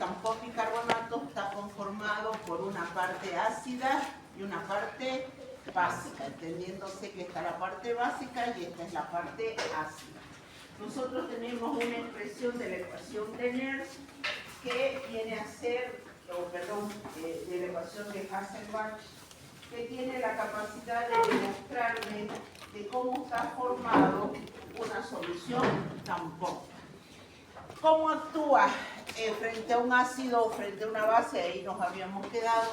tampón bicarbonato está conformado por una parte ácida y una parte básica, entendiéndose que esta es la parte básica y esta es la parte ácida. Nosotros tenemos una expresión de la ecuación de Nernst que viene a ser, de la ecuación de Hasselbalch, que tiene la capacidad de demostrarme de cómo está formado una solución tampón. ¿Cómo actúa frente a un ácido o frente a una base? Ahí nos habíamos quedado.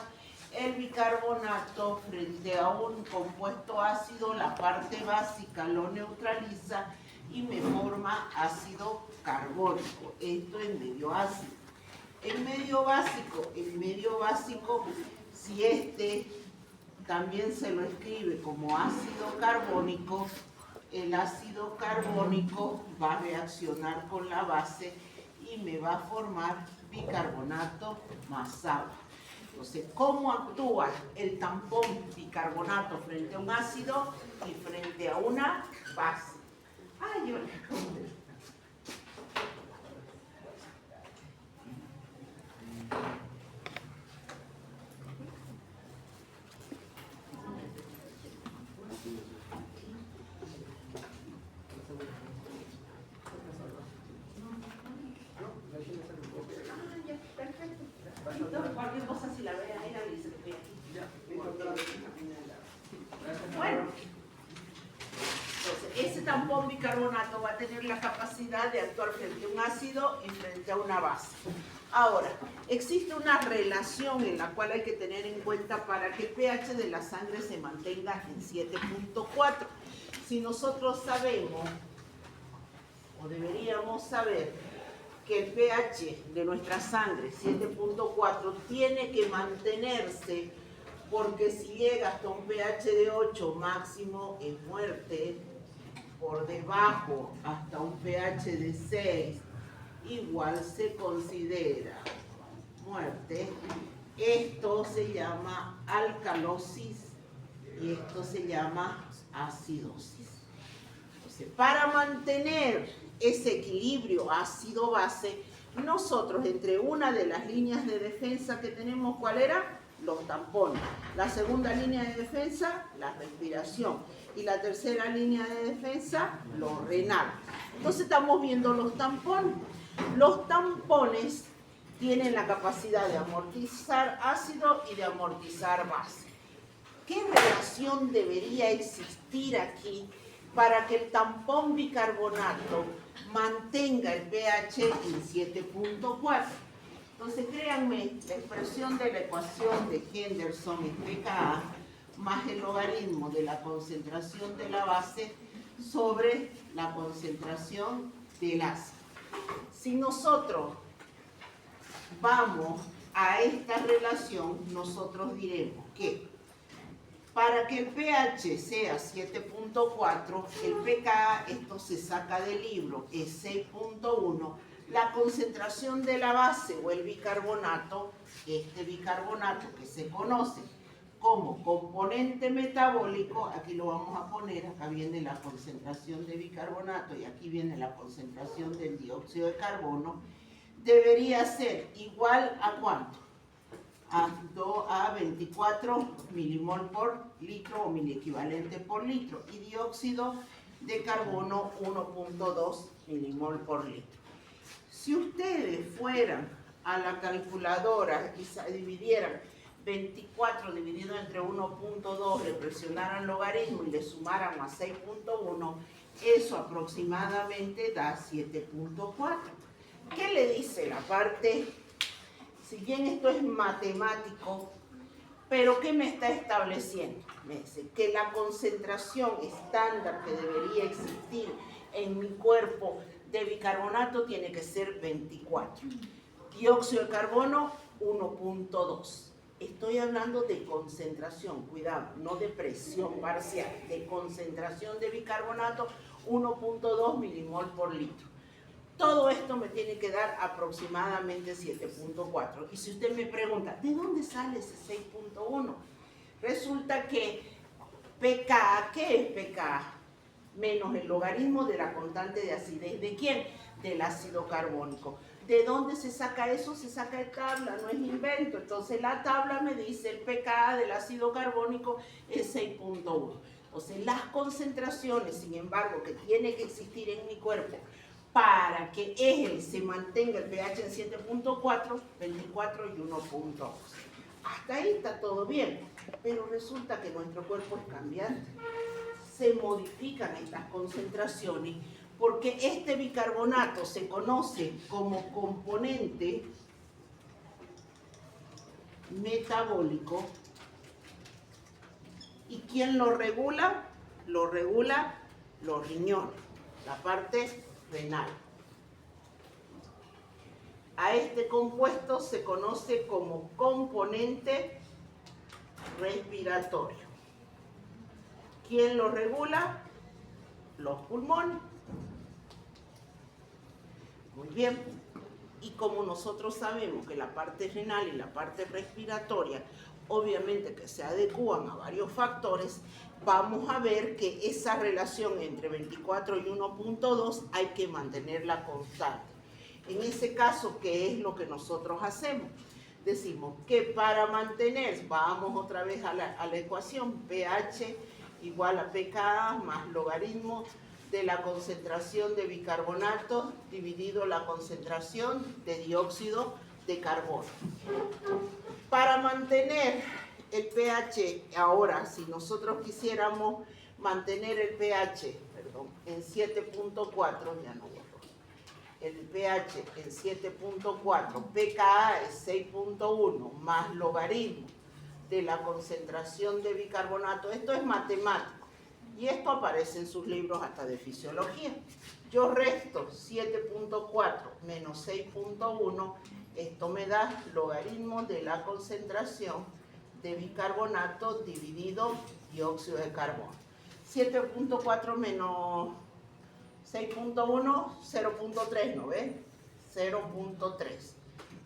El bicarbonato frente a un compuesto ácido, la parte básica lo neutraliza y me forma ácido carbónico. Esto en medio ácido. En medio básico, si este también se lo escribe como ácido carbónico, el ácido carbónico va a reaccionar con la base y me va a formar bicarbonato más agua. Entonces, ¿cómo actúa el tampón bicarbonato frente a un ácido y frente a una base? Yo le conté. Cualquier cosa, si la ve ahí, la dice que bueno, entonces ese tampón bicarbonato va a tener la capacidad de actuar frente a un ácido y frente a una base. Ahora, existe una relación en la cual hay que tener en cuenta para que el pH de la sangre se mantenga en 7.4. Si nosotros sabemos, o deberíamos saber, que el pH de nuestra sangre, 7.4, tiene que mantenerse, porque si llega hasta un pH de 8 máximo es muerte, por debajo hasta un pH de 6 igual se considera muerte. Esto se llama alcalosis y esto se llama acidosis. Entonces, para mantener ese equilibrio ácido-base, nosotros entre una de las líneas de defensa que tenemos, ¿cuál era? Los tampones. La segunda línea de defensa, la respiración. Y la tercera línea de defensa, lo renal. Entonces estamos viendo los tampones. Los tampones tienen la capacidad de amortizar ácido y de amortizar base. ¿Qué relación debería existir aquí para que el tampón bicarbonato mantenga el pH en 7.4? Entonces, créanme, la expresión de la ecuación de Henderson es pKa más el logaritmo de la concentración de la base sobre la concentración del ácido. Si nosotros vamos a esta relación, nosotros diremos que para que el pH sea 7.4, el pKa, esto se saca del libro, es 6.1, la concentración de la base o el bicarbonato, este bicarbonato que se conoce como componente metabólico, aquí lo vamos a poner, acá viene la concentración de bicarbonato y aquí viene la concentración del dióxido de carbono, debería ser igual a ¿cuánto? A 24 milimol por litro o miliequivalente por litro y dióxido de carbono 1.2 milimol por litro. Si ustedes fueran a la calculadora y dividieran 24 dividido entre 1.2, le presionaran logaritmo y le sumaran a 6.1, eso aproximadamente da 7.4. ¿Qué le dice la parte? Si bien esto es matemático, pero ¿qué me está estableciendo? Me dice que la concentración estándar que debería existir en mi cuerpo de bicarbonato tiene que ser 24. Dióxido de carbono, 1.2. Estoy hablando de concentración, cuidado, no de presión parcial, de concentración de bicarbonato, 1.2 milimol por litro. Todo esto me tiene que dar aproximadamente 7.4. Y si usted me pregunta, ¿de dónde sale ese 6.1? Resulta que pKa, ¿qué es pKa? Menos el logaritmo de la constante de acidez. ¿De quién? Del ácido carbónico. ¿De dónde se saca eso? Se saca de tabla, no es invento. Entonces la tabla me dice el pKa del ácido carbónico es 6.1. Entonces las concentraciones, sin embargo, que tiene que existir en mi cuerpo para que él se mantenga el pH en 7.4, 24 y 1.2. Hasta ahí está todo bien, pero resulta que nuestro cuerpo es cambiante. Se modifican estas concentraciones porque este bicarbonato se conoce como componente metabólico. ¿Y quién lo regula? Lo regula los riñones, la parte renal. A este compuesto se conoce como componente respiratorio. ¿Quién lo regula? Los pulmones. Muy bien. Y como nosotros sabemos que la parte renal y la parte respiratoria, obviamente que se adecúan a varios factores, vamos a ver que esa relación entre 24 y 1.2 hay que mantenerla constante. En ese caso, ¿qué es lo que nosotros hacemos? Decimos que para mantener, vamos otra vez a la ecuación, pH igual a pKa más logaritmo de la concentración de bicarbonato dividido la concentración de dióxido de carbono. Para mantener el pH, ahora, si nosotros quisiéramos mantener el pH, en 7.4, ya no borro, el pH en 7.4, pKa es 6.1 más logaritmo de la concentración de bicarbonato. Esto es matemático y esto aparece en sus libros hasta de fisiología. Yo resto 7.4 menos 6.1, esto me da logaritmo de la concentración de bicarbonato dividido dióxido de carbono. 7.4 menos 6.1, 0.3, ¿no ven? 0.3.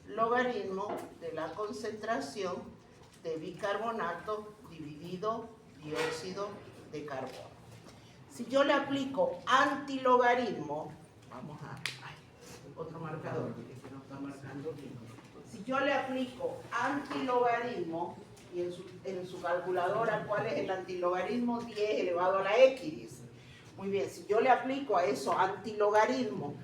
Logaritmo de la concentración de bicarbonato dividido dióxido de carbono. Si yo le aplico antilogaritmo, vamos a... otro marcador, que no está marcando bien. Si yo le aplico antilogaritmo, y en su calculadora, ¿cuál es el antilogaritmo? 10 elevado a la x, dice. Muy bien, si yo le aplico a eso antilogaritmo,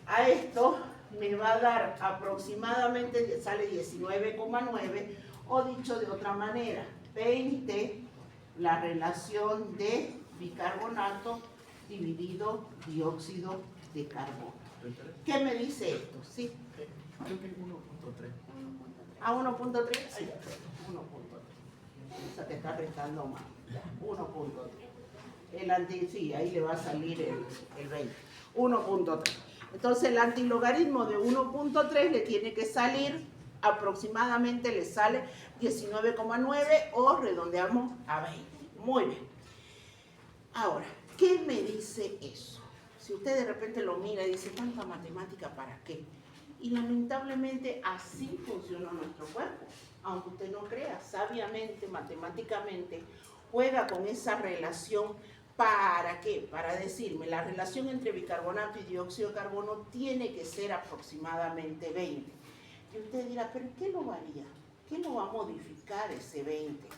a esto me va a dar aproximadamente, sale 19,9, o dicho de otra manera, 20 la relación de bicarbonato dividido dióxido de carbono. ¿Qué me dice esto? ¿Sí? Creo que 1.3. ¿A 1.3? 1.3. O sea, te está restando más. 1.3. Sí, ahí le va a salir el 20. 1.3. Entonces el antilogaritmo de 1.3 le tiene que salir, aproximadamente le sale 19,9 o redondeamos a 20. Muy bien. Ahora, ¿qué me dice eso? Si usted de repente lo mira y dice, ¿tanta matemática para qué? Y lamentablemente así funciona nuestro cuerpo. Aunque usted no crea, sabiamente, matemáticamente, juega con esa relación. ¿Para qué? Para decirme, la relación entre bicarbonato y dióxido de carbono tiene que ser aproximadamente 20. Y usted dirá, ¿pero qué lo varía? ¿Qué lo va a modificar ese 20?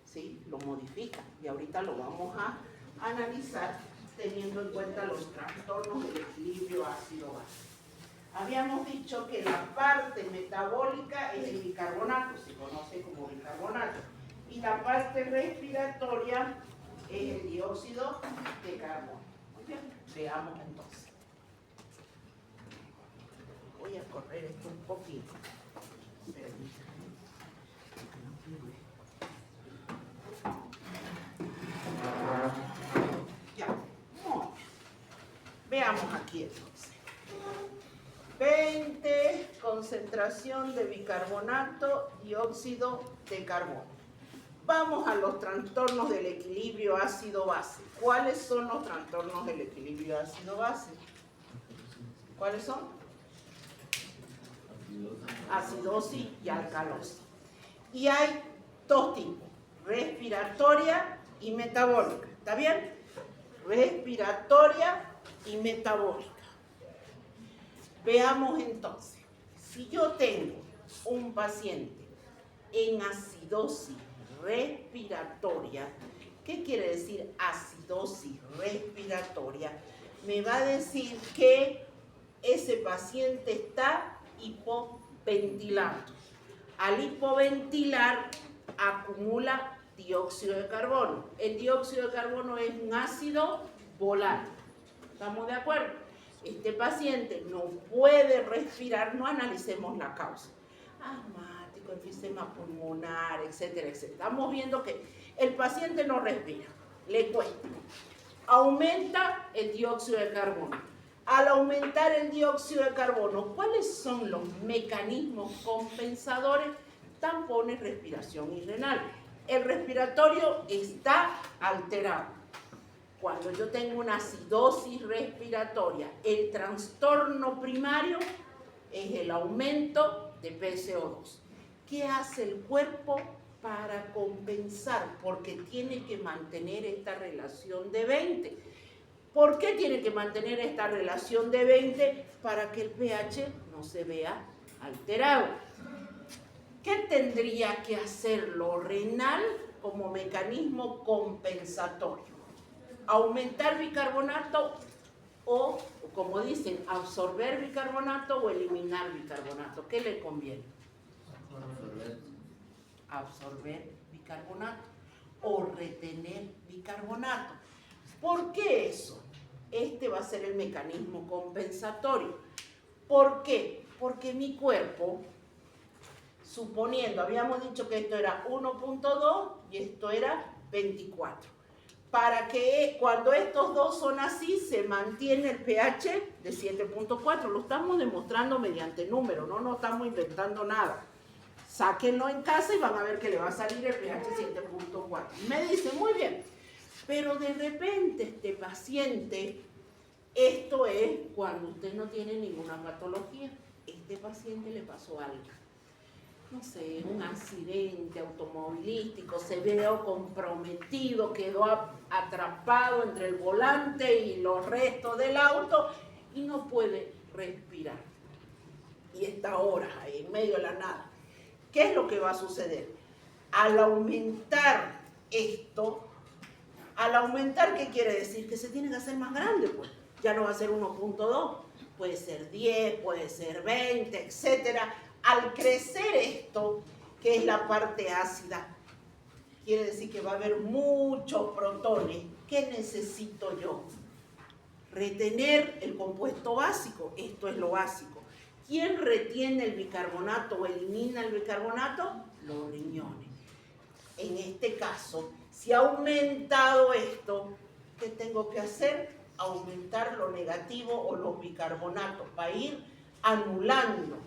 ¿Sí? Lo modifica. Y ahorita lo vamos a analizar teniendo en cuenta los trastornos del equilibrio ácido-base. Habíamos dicho que la parte metabólica es el bicarbonato, se conoce como bicarbonato, y la parte respiratoria es el dióxido de carbono. Muy bien, veamos entonces. Voy a correr esto un poquito. Permítanme. Ya, muy bien. Veamos aquí entonces. 20, concentración de bicarbonato, dióxido de carbono. Vamos a los trastornos del equilibrio ácido-base. ¿Cuáles son los trastornos del equilibrio ácido-base? ¿Cuáles son? Acidosis y alcalosis. Y hay dos tipos, respiratoria y metabólica. ¿Está bien? Respiratoria y metabólica. Veamos entonces, si yo tengo un paciente en acidosis respiratoria, ¿qué quiere decir acidosis respiratoria? Me va a decir que ese paciente está hipoventilando. Al hipoventilar acumula dióxido de carbono. El dióxido de carbono es un ácido volátil. ¿Estamos de acuerdo? Este paciente no puede respirar, no analicemos la causa. Asmático, enfisema pulmonar, etcétera, etcétera. Estamos viendo que el paciente no respira, le cuesta. Aumenta el dióxido de carbono. Al aumentar el dióxido de carbono, ¿cuáles son los mecanismos compensadores? Tampones, respiración y renal. El respiratorio está alterado. Cuando yo tengo una acidosis respiratoria, el trastorno primario es el aumento de PCO2. ¿Qué hace el cuerpo para compensar? Porque tiene que mantener esta relación de 20. ¿Por qué tiene que mantener esta relación de 20? Para que el pH no se vea alterado. ¿Qué tendría que hacer lo renal como mecanismo compensatorio? Aumentar bicarbonato o, como dicen, absorber bicarbonato o eliminar bicarbonato. ¿Qué le conviene? Absorber bicarbonato o retener bicarbonato. ¿Por qué eso? Este va a ser el mecanismo compensatorio. ¿Por qué? Porque mi cuerpo, suponiendo, habíamos dicho que esto era 1.2 y esto era 24. Para que cuando estos dos son así, se mantiene el pH de 7.4. Lo estamos demostrando mediante números, no estamos inventando nada. Sáquenlo en casa y van a ver que le va a salir el pH 7.4. Me dice, muy bien, pero de repente este paciente, esto es cuando usted no tiene ninguna patología, este paciente le pasó algo. No sé, un accidente automovilístico, se vio comprometido, quedó atrapado entre el volante y los restos del auto y no puede respirar. Y está horas ahí, en medio de la nada. ¿Qué es lo que va a suceder? Al aumentar esto, ¿qué quiere decir? Que se tiene que hacer más grande, pues. Ya no va a ser 1.2, puede ser 10, puede ser 20, etcétera. Al crecer esto, que es la parte ácida, quiere decir que va a haber muchos protones. ¿Qué necesito yo? Retener el compuesto básico. Esto es lo básico. ¿Quién retiene el bicarbonato o elimina el bicarbonato? Los riñones. En este caso, si ha aumentado esto, ¿qué tengo que hacer? Aumentar lo negativo o los bicarbonatos para ir anulando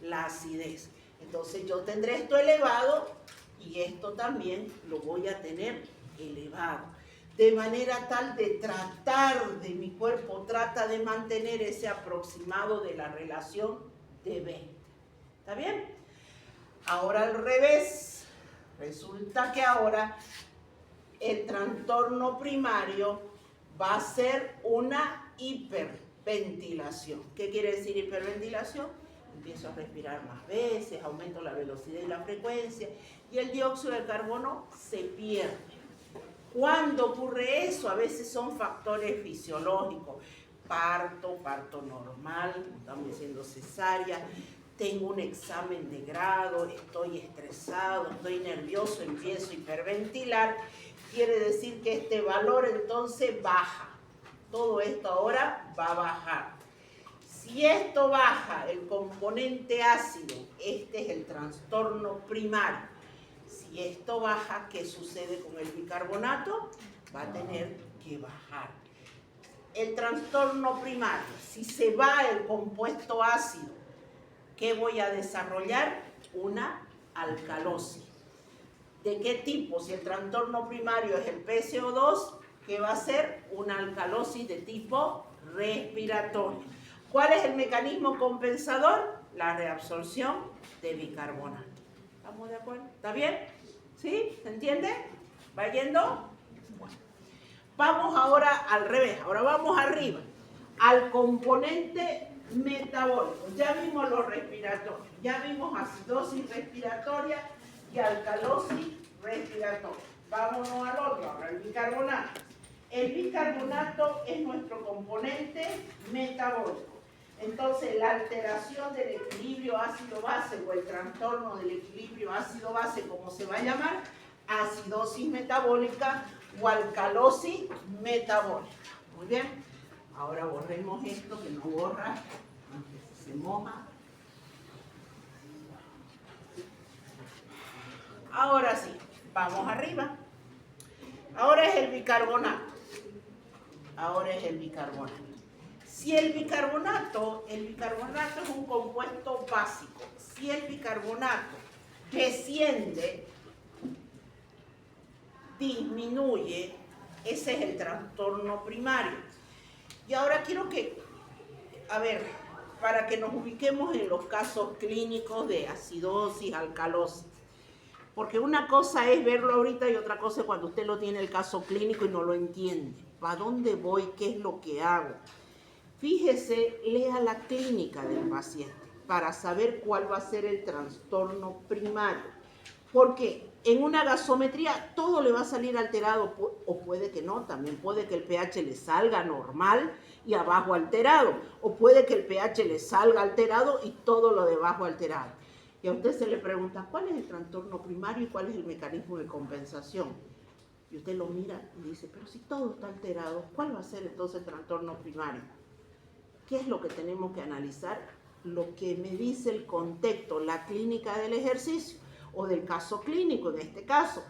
la acidez. Entonces yo tendré esto elevado y esto también lo voy a tener elevado. De manera tal de tratar de mi cuerpo, trata de mantener ese aproximado de la relación de 20. ¿Está bien? Ahora al revés. Resulta que ahora el trastorno primario va a ser una hiperventilación. ¿Qué quiere decir hiperventilación? Empiezo a respirar más veces, aumento la velocidad y la frecuencia y el dióxido de carbono se pierde. ¿Cuándo ocurre eso? A veces son factores fisiológicos. Parto normal, estamos diciendo cesárea, tengo un examen de grado, estoy estresado, estoy nervioso, empiezo a hiperventilar. Quiere decir que este valor entonces baja. Todo esto ahora va a bajar. Si esto baja, el componente ácido, este es el trastorno primario. Si esto baja, ¿qué sucede con el bicarbonato? Va a tener que bajar. El trastorno primario, si se va el compuesto ácido, ¿qué voy a desarrollar? Una alcalosis. ¿De qué tipo? Si el trastorno primario es el PCO2, ¿qué va a ser? Una alcalosis de tipo respiratorio. ¿Cuál es el mecanismo compensador? La reabsorción de bicarbonato. ¿Estamos de acuerdo? ¿Está bien? ¿Sí? ¿Se entiende? ¿Va yendo? Bueno. Vamos ahora al revés. Ahora vamos arriba. al componente metabólico. Ya vimos los respiratorios, ya vimos acidosis respiratoria y alcalosis respiratoria. Vámonos al otro, ahora el bicarbonato. El bicarbonato es nuestro componente metabólico. Entonces, la alteración del equilibrio ácido-base o el trastorno del equilibrio ácido-base, como se va a llamar, acidosis metabólica o alcalosis metabólica. Muy bien. Ahora borremos esto que no borra, aunque se moja. Ahora sí, vamos arriba. Ahora es el bicarbonato. Ahora es el bicarbonato. Si el bicarbonato es un compuesto básico. Si el bicarbonato desciende, disminuye, ese es el trastorno primario. Y ahora quiero que, a ver, para que nos ubiquemos en los casos clínicos de acidosis, alcalosis. Porque una cosa es verlo ahorita y otra cosa es cuando usted lo tiene el caso clínico y no lo entiende. ¿Para dónde voy? ¿Qué es lo que hago? Fíjese, lea la clínica del paciente para saber cuál va a ser el trastorno primario. Porque en una gasometría todo le va a salir alterado, o puede que no, también puede que el pH le salga normal y abajo alterado, o puede que el pH le salga alterado y todo lo de abajo alterado. Y a usted se le pregunta, ¿cuál es el trastorno primario y cuál es el mecanismo de compensación? Y usted lo mira y dice, pero si todo está alterado, ¿cuál va a ser entonces el trastorno primario? ¿Qué es lo que tenemos que analizar? Lo que me dice el contexto, la clínica del ejercicio o del caso clínico, en este caso.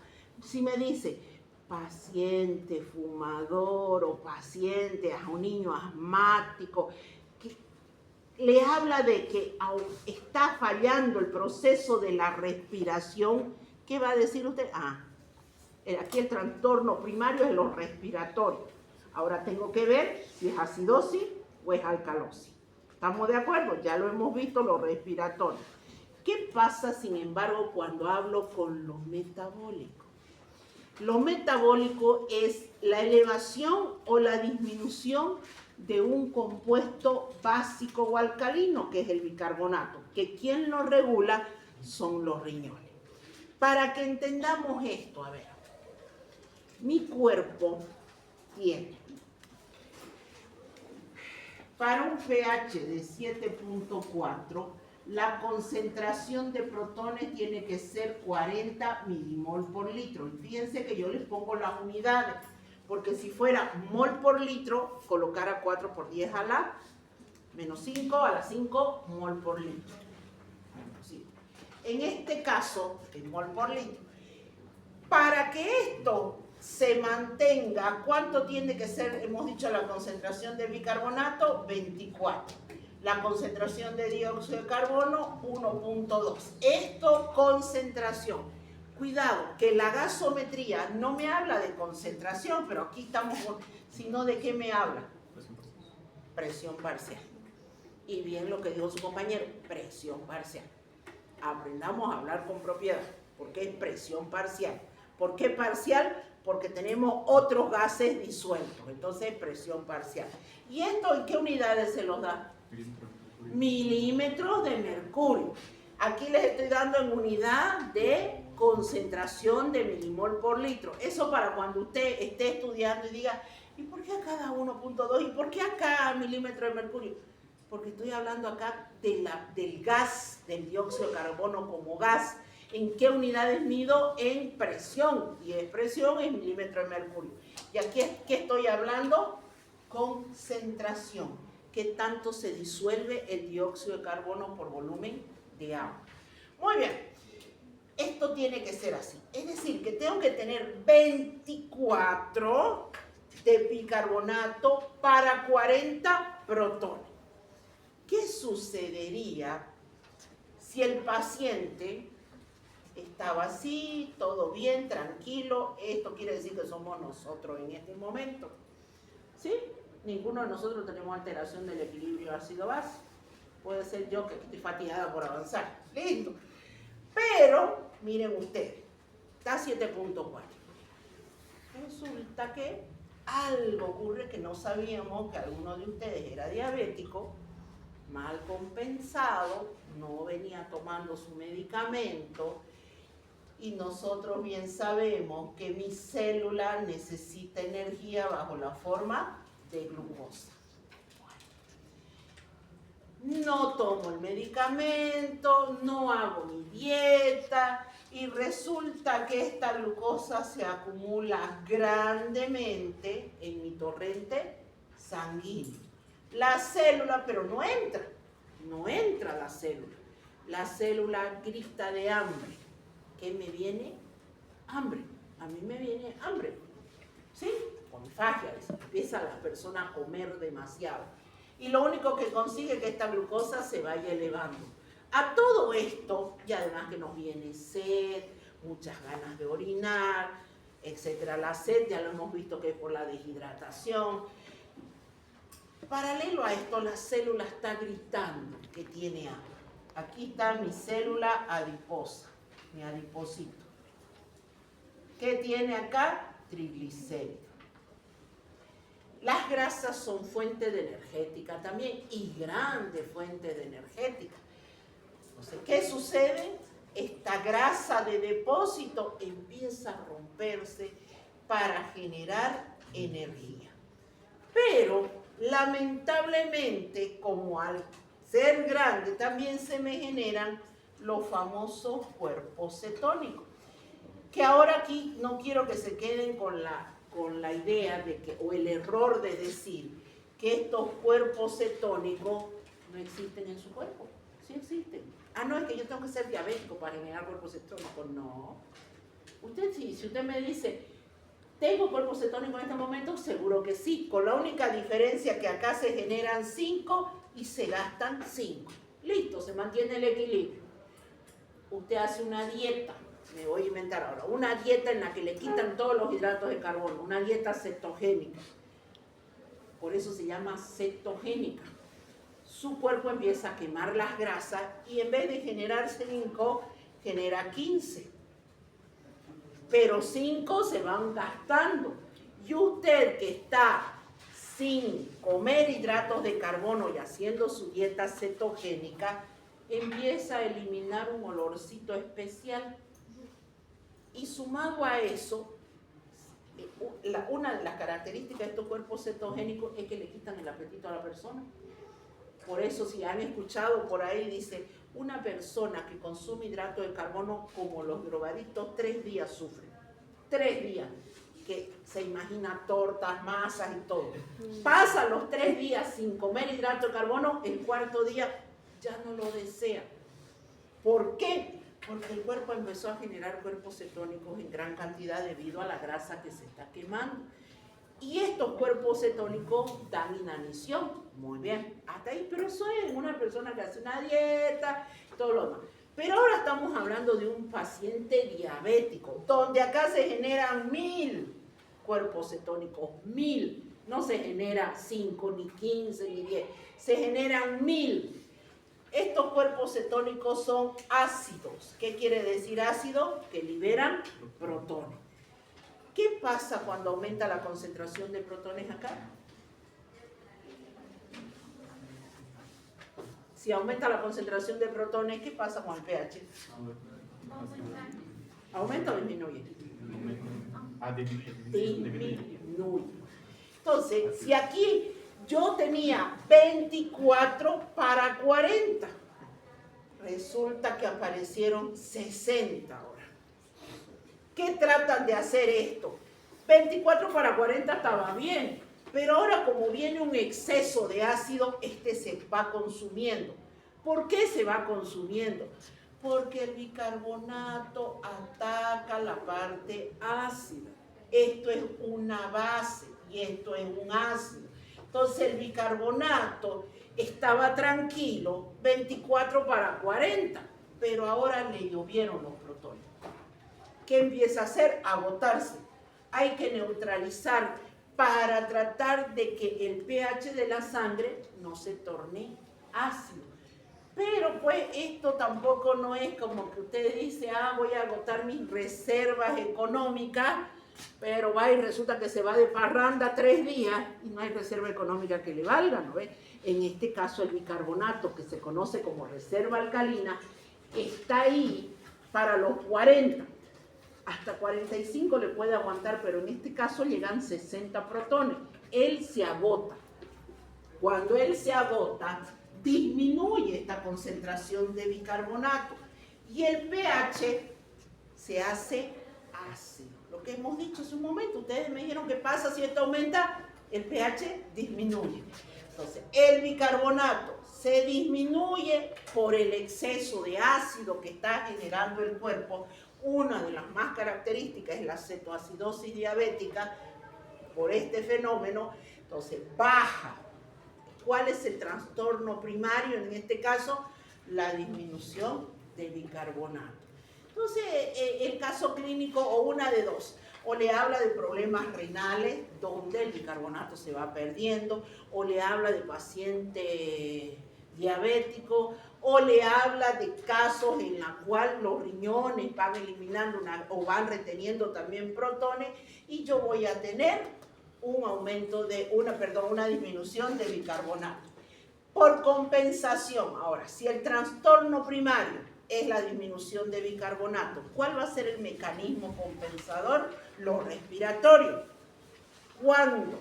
Si me dice paciente fumador o paciente, a un niño asmático, que le habla de que está fallando el proceso de la respiración, ¿qué va a decir usted? Aquí el trastorno primario es lo respiratorio. Ahora tengo que ver si es acidosis o es alcalosis. ¿Estamos de acuerdo? Ya lo hemos visto, lo respiratorio. ¿Qué pasa, sin embargo, cuando hablo con lo metabólico? Lo metabólico es la elevación o la disminución de un compuesto básico o alcalino, que es el bicarbonato, que quien lo regula son los riñones. Para que entendamos esto, a ver, mi cuerpo tiene, para un pH de 7.4, la concentración de protones tiene que ser 40 milimol por litro. Y fíjense que yo les pongo las unidades, porque si fuera mol por litro, colocara 4 por 10 a la menos 5, a la 5 mol por litro. En este caso, es mol por litro. Para que esto se mantenga, ¿cuánto tiene que ser? Hemos dicho la concentración de bicarbonato, 24. La concentración de dióxido de carbono, 1.2. Esto, concentración. Cuidado, que la gasometría no me habla de concentración, pero aquí estamos, sino de qué me habla. Presión parcial. Y bien lo que dijo su compañero, presión parcial. Aprendamos a hablar con propiedad, porque es presión parcial. ¿Por qué parcial? Porque tenemos otros gases disueltos, entonces presión parcial. ¿Y esto en qué unidades se los da? Milímetros de mercurio. Aquí les estoy dando en unidad de concentración de milimol por litro. Eso para cuando usted esté estudiando y diga, ¿y por qué acá da 1.2? ¿Y por qué acá milímetro de mercurio? Porque estoy hablando acá del gas, del dióxido de carbono como gas. ¿En qué unidades mido? En presión. Y en presión es milímetro de mercurio. Y aquí, ¿qué estoy hablando? Concentración. ¿Qué tanto se disuelve el dióxido de carbono por volumen de agua? Muy bien. Esto tiene que ser así. Es decir, que tengo que tener 24 de bicarbonato para 40 protones. ¿Qué sucedería si el paciente estaba así, todo bien, tranquilo? Esto quiere decir que somos nosotros en este momento. ¿Sí? Ninguno de nosotros tenemos alteración del equilibrio ácido-base. Puede ser yo que estoy fatigada por avanzar. Listo. Pero, miren ustedes, está 7.4. Resulta que Algo ocurre que no sabíamos que alguno de ustedes era diabético, mal compensado, no venía tomando su medicamento, y nosotros bien sabemos que mi célula necesita energía bajo la forma de glucosa. No tomo el medicamento, no hago mi dieta y resulta que esta glucosa se acumula grandemente en mi torrente sanguíneo. La célula, pero no entra la célula. La célula grita de hambre. ¿Qué me viene? Hambre. A mí me viene hambre. ¿Sí? Con fagia, empieza la persona a comer demasiado. Y lo único que consigue es que esta glucosa se vaya elevando. A todo esto, y además que nos viene sed, muchas ganas de orinar, etcétera. La sed ya lo hemos visto que es por la deshidratación. Paralelo a esto, la célula está gritando que tiene hambre. Aquí está mi célula adiposa, mi adipocito. ¿Qué tiene acá? Triglicéridos. Las grasas son fuente de energética también y grande fuente de energética. Entonces, ¿qué sucede? Esta grasa de depósito empieza a romperse para generar energía. Pero, lamentablemente, como al ser grande, también se me generan los famosos cuerpos cetónicos. Que ahora aquí no quiero que se queden con la idea de que, o el error de decir que estos cuerpos cetónicos no existen en su cuerpo. Sí existen. Ah, no, es que yo tengo que ser diabético para generar cuerpos cetónicos. No. Usted sí, si usted me dice, ¿tengo cuerpos cetónicos en este momento? Seguro que sí, con la única diferencia que acá se generan 5 y se gastan 5. Listo, se mantiene el equilibrio. Usted hace una dieta. Me voy a inventar ahora, una dieta en la que le quitan todos los hidratos de carbono, una dieta cetogénica. Por eso se llama cetogénica. Su cuerpo empieza a quemar las grasas y en vez de generar 5, genera 15. Pero 5 se van gastando. Y usted que está sin comer hidratos de carbono y haciendo su dieta cetogénica, empieza a eliminar un olorcito especial. Y sumado a eso, una de las características de estos cuerpos cetogénicos es que le quitan el apetito a la persona. Por eso, si han escuchado por ahí, dice, una persona que consume hidrato de carbono como los drogadictos, 3 días sufre. 3 días. Que se imagina tortas, masas y todo. Pasa los 3 días sin comer hidrato de carbono, el 4.º día ya no lo desea. ¿Por qué? Porque el cuerpo empezó a generar cuerpos cetónicos en gran cantidad debido a la grasa que se está quemando. Y estos cuerpos cetónicos dan inanición. Muy bien, hasta ahí, pero eso es una persona que hace una dieta, todo lo demás. Pero ahora estamos hablando de un paciente diabético, donde acá se generan 1000 cuerpos cetónicos, 1000. No se genera 5, ni 15, ni 10, se generan 1000. Estos cuerpos cetónicos son ácidos. ¿Qué quiere decir ácido? Que liberan protones. ¿Qué pasa cuando aumenta la concentración de protones acá? Si aumenta la concentración de protones, ¿qué pasa con el pH? ¿Aumenta o disminuye? Disminuye. Entonces, si aquí yo tenía 24/40, resulta que aparecieron 60 ahora. ¿Qué tratan de hacer esto? 24/40 estaba bien, pero ahora como viene un exceso de ácido, este se va consumiendo. ¿Por qué se va consumiendo? Porque el bicarbonato ataca la parte ácida. Esto es una base y esto es un ácido. Entonces el bicarbonato estaba tranquilo, 24/40, pero ahora le llovieron los protones. ¿Qué empieza a hacer? Agotarse. Hay que neutralizar para tratar de que el pH de la sangre no se torne ácido. Pero pues esto tampoco no es como que usted dice, voy a agotar mis reservas económicas pero va y resulta que se va de parranda 3 días y no hay reserva económica que le valga, ¿no ve? En este caso el bicarbonato, que se conoce como reserva alcalina, está ahí para los 40. Hasta 45 le puede aguantar, pero en este caso llegan 60 protones. Él se agota. Cuando él se agota, disminuye esta concentración de bicarbonato y el pH se hace ácido. Lo que hemos dicho hace un momento, ustedes me dijeron que pasa si esto aumenta, el pH disminuye. Entonces, el bicarbonato se disminuye por el exceso de ácido que está generando el cuerpo. Una de las más características es la cetoacidosis diabética por este fenómeno. Entonces, baja. ¿Cuál es el trastorno primario? En este caso, la disminución de bicarbonato. Entonces, el caso clínico, o una de dos, o le habla de problemas renales, donde el bicarbonato se va perdiendo, o le habla de paciente diabético, o le habla de casos en los cuales los riñones van eliminando o van reteniendo también protones, y yo voy a tener un aumento de una disminución de bicarbonato. Por compensación, ahora, si el trastorno primario es la disminución de bicarbonato, ¿cuál va a ser el mecanismo compensador? Lo respiratorio. Cuando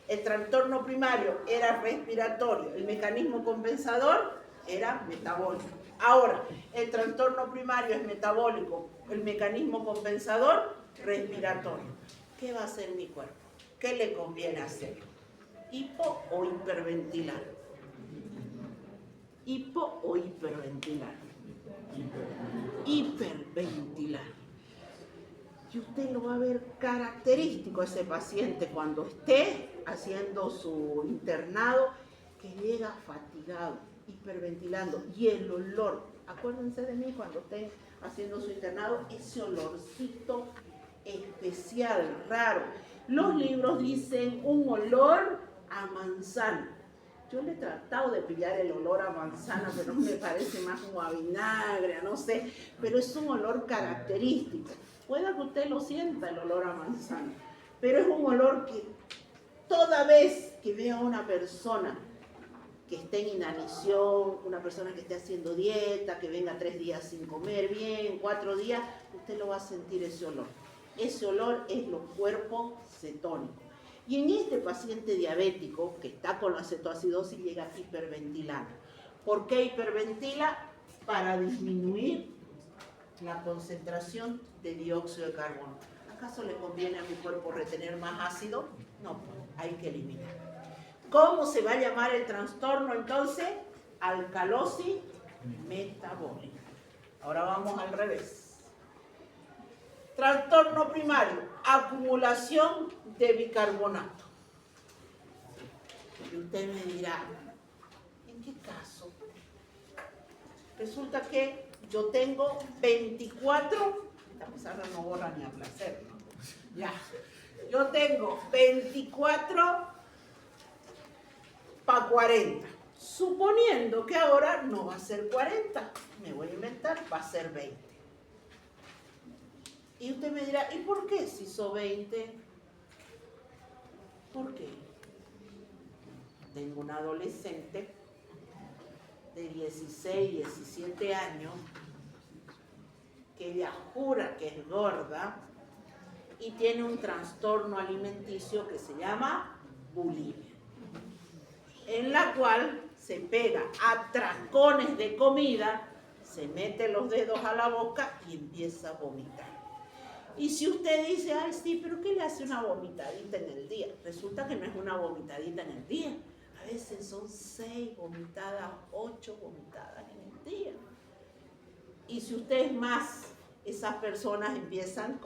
el trastorno primario era respiratorio, el mecanismo compensador era metabólico. Ahora, el trastorno primario es metabólico, el mecanismo compensador respiratorio. ¿Qué va a hacer mi cuerpo? ¿Qué le conviene hacer? ¿Hipo o hiperventilar? ¿Hipo o hiperventilar? Hiperventilar. Y usted lo va a ver característico a ese paciente cuando esté haciendo su internado, que llega fatigado, hiperventilando. Y el olor, acuérdense de mí cuando esté haciendo su internado, ese olorcito especial, raro. Los libros dicen un olor a manzana. Yo le he tratado de pillar el olor a manzana, pero me parece más como a vinagre, no sé, pero es un olor característico. Puede que usted lo sienta, el olor a manzana, pero es un olor que toda vez que vea a una persona que esté en inanición, una persona que esté haciendo dieta, que venga 3 días sin comer bien, 4 días, usted lo va a sentir ese olor. Ese olor es los cuerpos cetónicos. Y en este paciente diabético que está con la cetoacidosis llega hiperventilando. ¿Por qué hiperventila? Para disminuir la concentración de dióxido de carbono. ¿Acaso le conviene a mi cuerpo retener más ácido? No, hay que eliminar. ¿Cómo se va a llamar el trastorno entonces? Alcalosis metabólica. Ahora vamos al revés. Trastorno primario, acumulación de bicarbonato. Y usted me dirá, ¿en qué caso? Resulta que yo tengo 24, esta pizarra no borra ni a placer, ¿no? Ya, yo tengo 24 para 40. Suponiendo que ahora no va a ser 40, me voy a inventar, va a ser 20. Y usted me dirá, ¿y por qué si hizo 20? ¿Por qué? Tengo una adolescente de 16, 17 años que ella jura que es gorda y tiene un trastorno alimenticio que se llama bulimia, en la cual se pega a trancones de comida, se mete los dedos a la boca y empieza a vomitar. Y si usted dice, ay sí, pero ¿qué le hace una vomitadita en el día? Resulta que no es una vomitadita en el día. A veces son 6 vomitadas, 8 vomitadas en el día. Y si usted es más, esas personas empiezan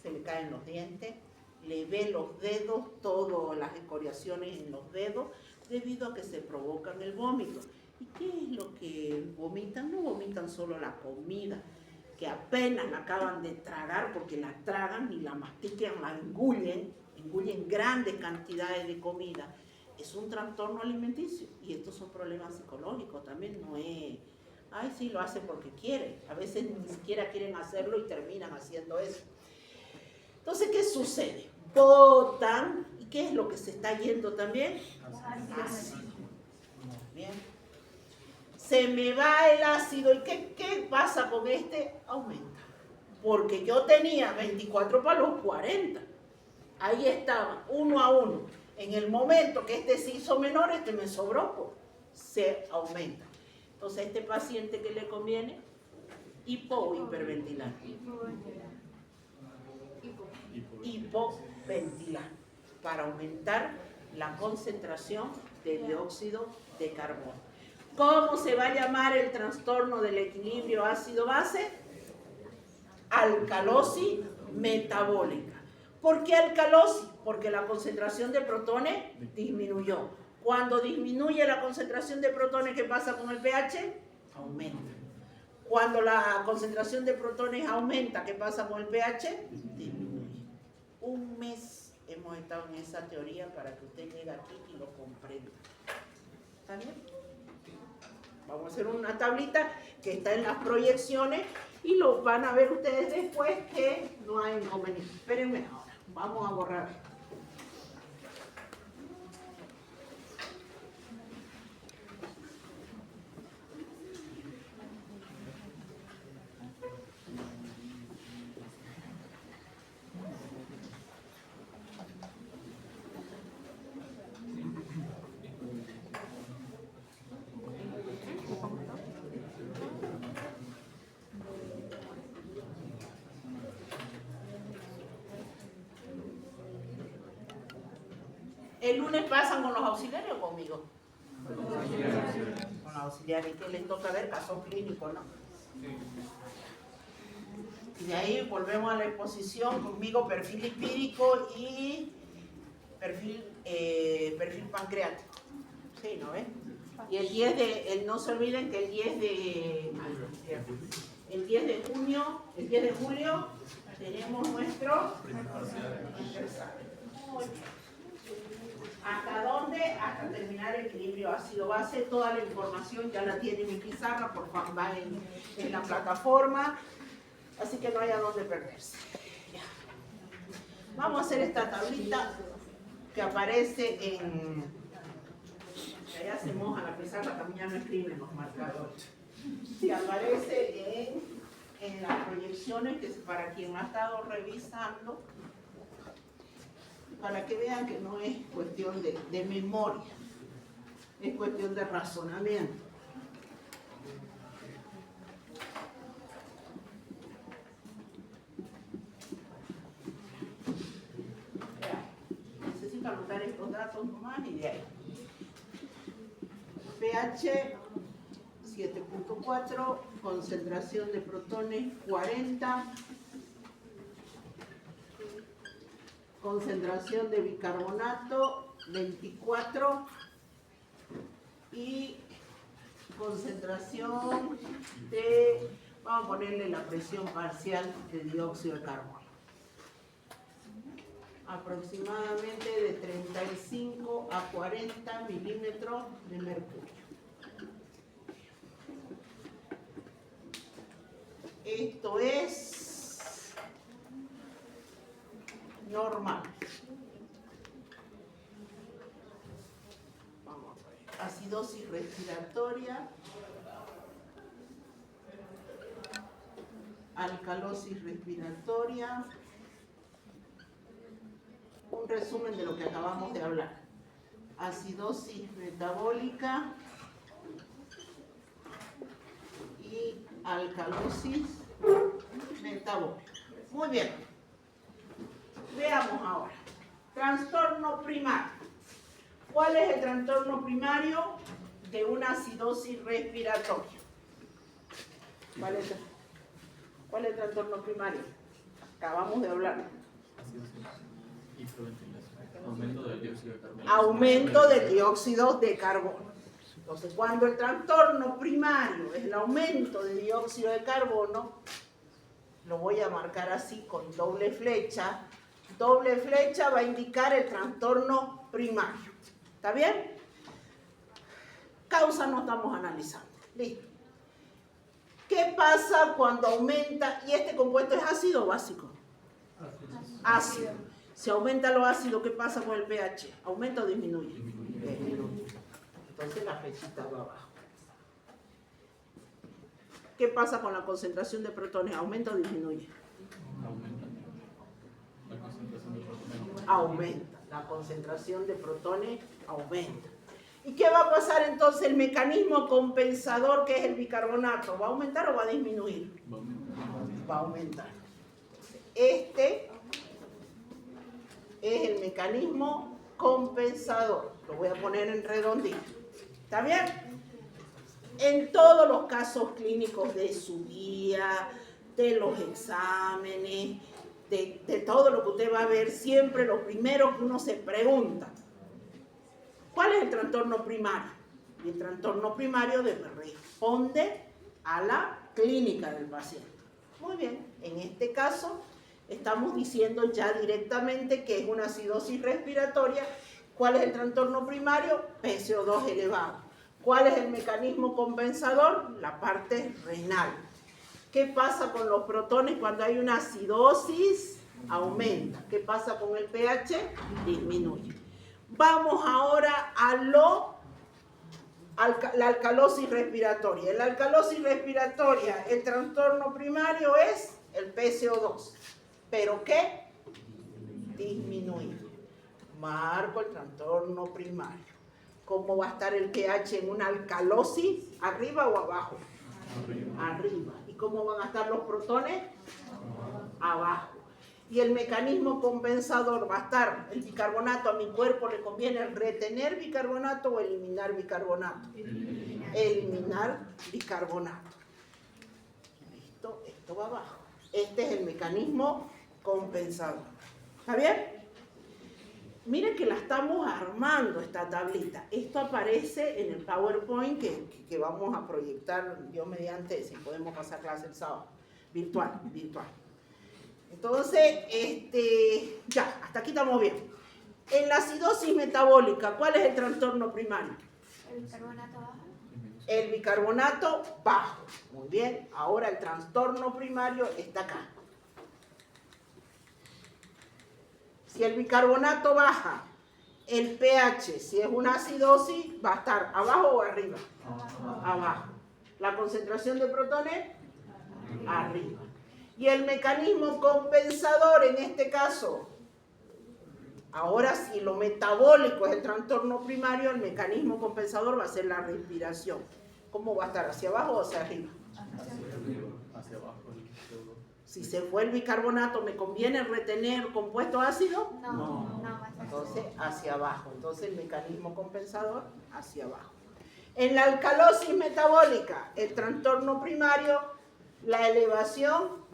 se le caen los dientes, le ve los dedos, todas las escoriaciones en los dedos, debido a que se provocan el vómito. ¿Y qué es lo que vomitan? No vomitan solo la comida, que apenas la acaban de tragar, porque la tragan y la mastican, la engullen grandes cantidades de comida. Es un trastorno alimenticio y estos son problemas psicológicos también, no es, ay sí, lo hace porque quiere, a veces ni siquiera quieren hacerlo y terminan haciendo eso. Entonces, ¿qué sucede? Botan, ¿y qué es lo que se está yendo también? Ácido. Bien. Se me va el ácido, ¿y qué pasa con este? Aumenta. Porque yo tenía 24 para los 40. Ahí estaba, 1 a 1. En el momento que este se hizo menor, este me sobró, pues, se aumenta. Entonces, a este paciente, ¿qué le conviene? Hipo o hiperventilar. Hipoventilar, para aumentar la concentración de dióxido de carbono. ¿Cómo se va a llamar el trastorno del equilibrio ácido-base? Alcalosis metabólica. ¿Por qué alcalosis? Porque la concentración de protones disminuyó. Cuando disminuye la concentración de protones, ¿qué pasa con el pH? Aumenta. Cuando la concentración de protones aumenta, ¿qué pasa con el pH? Disminuye. Un mes hemos estado en esa teoría para que usted llegue aquí y lo comprenda. ¿Está bien? Vamos a hacer una tablita que está en las proyecciones y lo van a ver ustedes después que no hay inconveniente. Espérenme ahora, vamos a borrar. ¿El lunes pasan con los auxiliares o conmigo? Con los auxiliares, que les toca ver casos clínicos, ¿no? Y de ahí volvemos a la exposición, conmigo perfil lipídico y perfil pancreático. Sí, ¿no ven? Y el 10 de, no se olviden que el 10 de julio tenemos nuestro aniversario. Muy bien. ¿Hasta dónde? Hasta terminar el equilibrio ácido-base. Toda la información ya la tiene en mi pizarra, por favor, va en la plataforma. Así que no haya dónde perderse. Ya. Vamos a hacer esta tablita que aparece en... Allá se moja la pizarra, también ya no escriben los marcadores. Que aparece en las proyecciones, que es para quien ha estado revisando, para que vean que no es cuestión de memoria, es cuestión de razonamiento. Necesito anotar estos datos nomás y de ahí. pH 7.4, concentración de protones 40, concentración de bicarbonato 24 y concentración de, vamos a ponerle la presión parcial de dióxido de carbono. Aproximadamente de 35 a 40 milímetros de mercurio. Esto es normal. Vamos a ver. Acidosis respiratoria, alcalosis respiratoria. Un resumen de lo que acabamos de hablar. Acidosis metabólica y alcalosis metabólica. Muy bien. Veamos ahora. Trastorno primario. ¿Cuál es el trastorno primario de una acidosis respiratoria? ¿Cuál es el trastorno primario? Acabamos de hablar. Aumento del dióxido de carbono. Aumento de dióxido de carbono. Entonces, cuando el trastorno primario es el aumento de dióxido de carbono, lo voy a marcar así con doble flecha. Doble flecha va a indicar el trastorno primario. ¿Está bien? Causa no estamos analizando. Listo. ¿Qué pasa cuando aumenta? ¿Y este compuesto es ácido o básico? Ácido. Si aumenta lo ácido, ¿qué pasa con el pH? ¿Aumenta o disminuye? Disminuye. Entonces la flechita va abajo. ¿Qué pasa con la concentración de protones? ¿Aumenta o disminuye? Aumenta. La concentración de protones. Aumenta. La concentración de protones aumenta. ¿Y qué va a pasar entonces? El mecanismo compensador, que es el bicarbonato, ¿va a aumentar o va a disminuir? Va a aumentar. Este es el mecanismo compensador. Lo voy a poner en redondito. ¿Está bien? En todos los casos clínicos de su guía, de los exámenes, de todo lo que usted va a ver, siempre lo primero que uno se pregunta, ¿cuál es el trastorno primario? Y el trastorno primario responde a la clínica del paciente. Muy bien, en este caso estamos diciendo ya directamente que es una acidosis respiratoria. ¿Cuál es el trastorno primario? PCO2 elevado. ¿Cuál es el mecanismo compensador? La parte renal. ¿Qué pasa con los protones cuando hay una acidosis? Aumenta. ¿Qué pasa con el pH? Disminuye. Vamos ahora a la alcalosis respiratoria. En la alcalosis respiratoria, el trastorno primario es el PCO2. ¿Pero qué? Disminuye. Marco el trastorno primario. ¿Cómo va a estar el pH en una alcalosis? ¿Arriba o abajo? Arriba. ¿Y cómo van a estar los protones? Abajo. Y el mecanismo compensador va a estar el bicarbonato. A mi cuerpo le conviene retener bicarbonato o eliminar bicarbonato. Eliminar bicarbonato. Listo, esto va abajo. Este es el mecanismo compensador. ¿Está bien? Miren que la estamos armando esta tablita. Esto aparece en el PowerPoint que vamos a proyectar, Dios mediante, si podemos pasar clase el sábado. Virtual. Entonces, ya, hasta aquí estamos bien. En la acidosis metabólica, ¿cuál es el trastorno primario? ¿El bicarbonato bajo? El bicarbonato bajo. Muy bien, ahora el trastorno primario está acá. Si el bicarbonato baja, el pH, si es una acidosis, va a estar abajo o arriba. Abajo. La concentración de protones, arriba. Y el mecanismo compensador, en este caso, ahora si lo metabólico es el trastorno primario, el mecanismo compensador va a ser la respiración. ¿Cómo va a estar? ¿Hacia abajo o hacia arriba? Hacia abajo. Si se fue el bicarbonato, ¿me conviene retener compuesto ácido? No. Entonces, hacia abajo. Entonces, el mecanismo compensador, hacia abajo. En la alcalosis metabólica, el trastorno primario, la elevación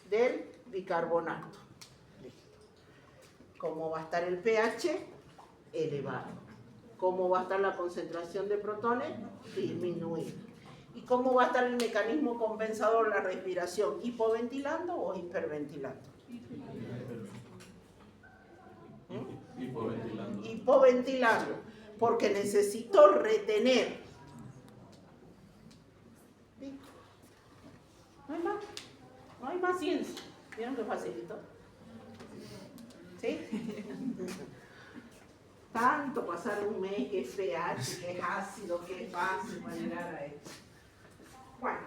del bicarbonato. Listo. ¿Cómo va a estar el pH? Elevado. ¿Cómo va a estar la concentración de protones? Disminuida. ¿Y cómo va a estar el mecanismo compensador, la respiración? ¿Hipoventilando o hiperventilando? Hipoventilando. Hipoventilando, porque necesito retener. No hay más ciencia. ¿Vieron qué facilito? ¿Sí? Tanto pasar un mes que es pH, que es ácido, que es fácil para llegar a esto. Bueno,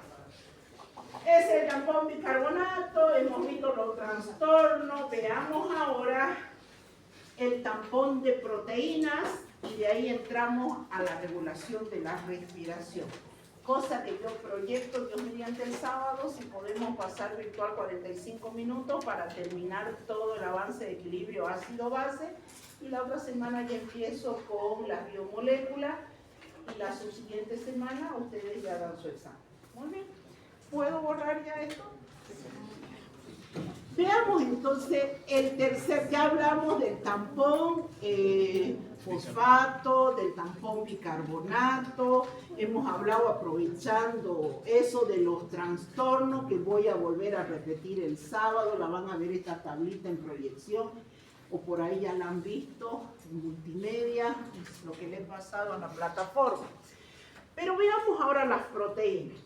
es el tampón bicarbonato, hemos visto los trastornos, veamos ahora el tampón de proteínas y de ahí entramos a la regulación de la respiración. Cosa que yo proyecto Dios mediante el sábado, si podemos pasar virtual 45 minutos para terminar todo el avance de equilibrio ácido-base. Y la otra semana ya empiezo con las biomoléculas y la subsiguiente semana ustedes ya dan su examen. Muy bien. ¿Puedo borrar ya esto? Veamos entonces el tercer, ya hablamos del tampón fosfato, del tampón bicarbonato, hemos hablado aprovechando eso de los trastornos que voy a volver a repetir el sábado, la van a ver esta tablita en proyección, o por ahí ya la han visto en multimedia, es lo que les he pasado a la plataforma. Pero veamos ahora las proteínas.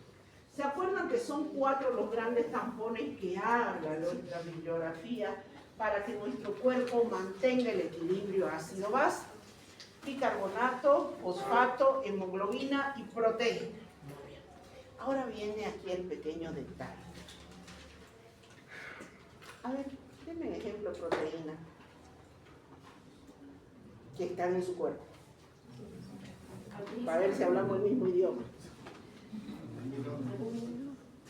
¿Se acuerdan que son 4 los grandes tampones que habla nuestra bibliografía para que nuestro cuerpo mantenga el equilibrio ácido-base? Bicarbonato, fosfato, hemoglobina y proteína. Muy bien. Ahora viene aquí el pequeño detalle. A ver, denme ejemplo de proteína que están en su cuerpo. Para ver si hablamos el mismo idioma.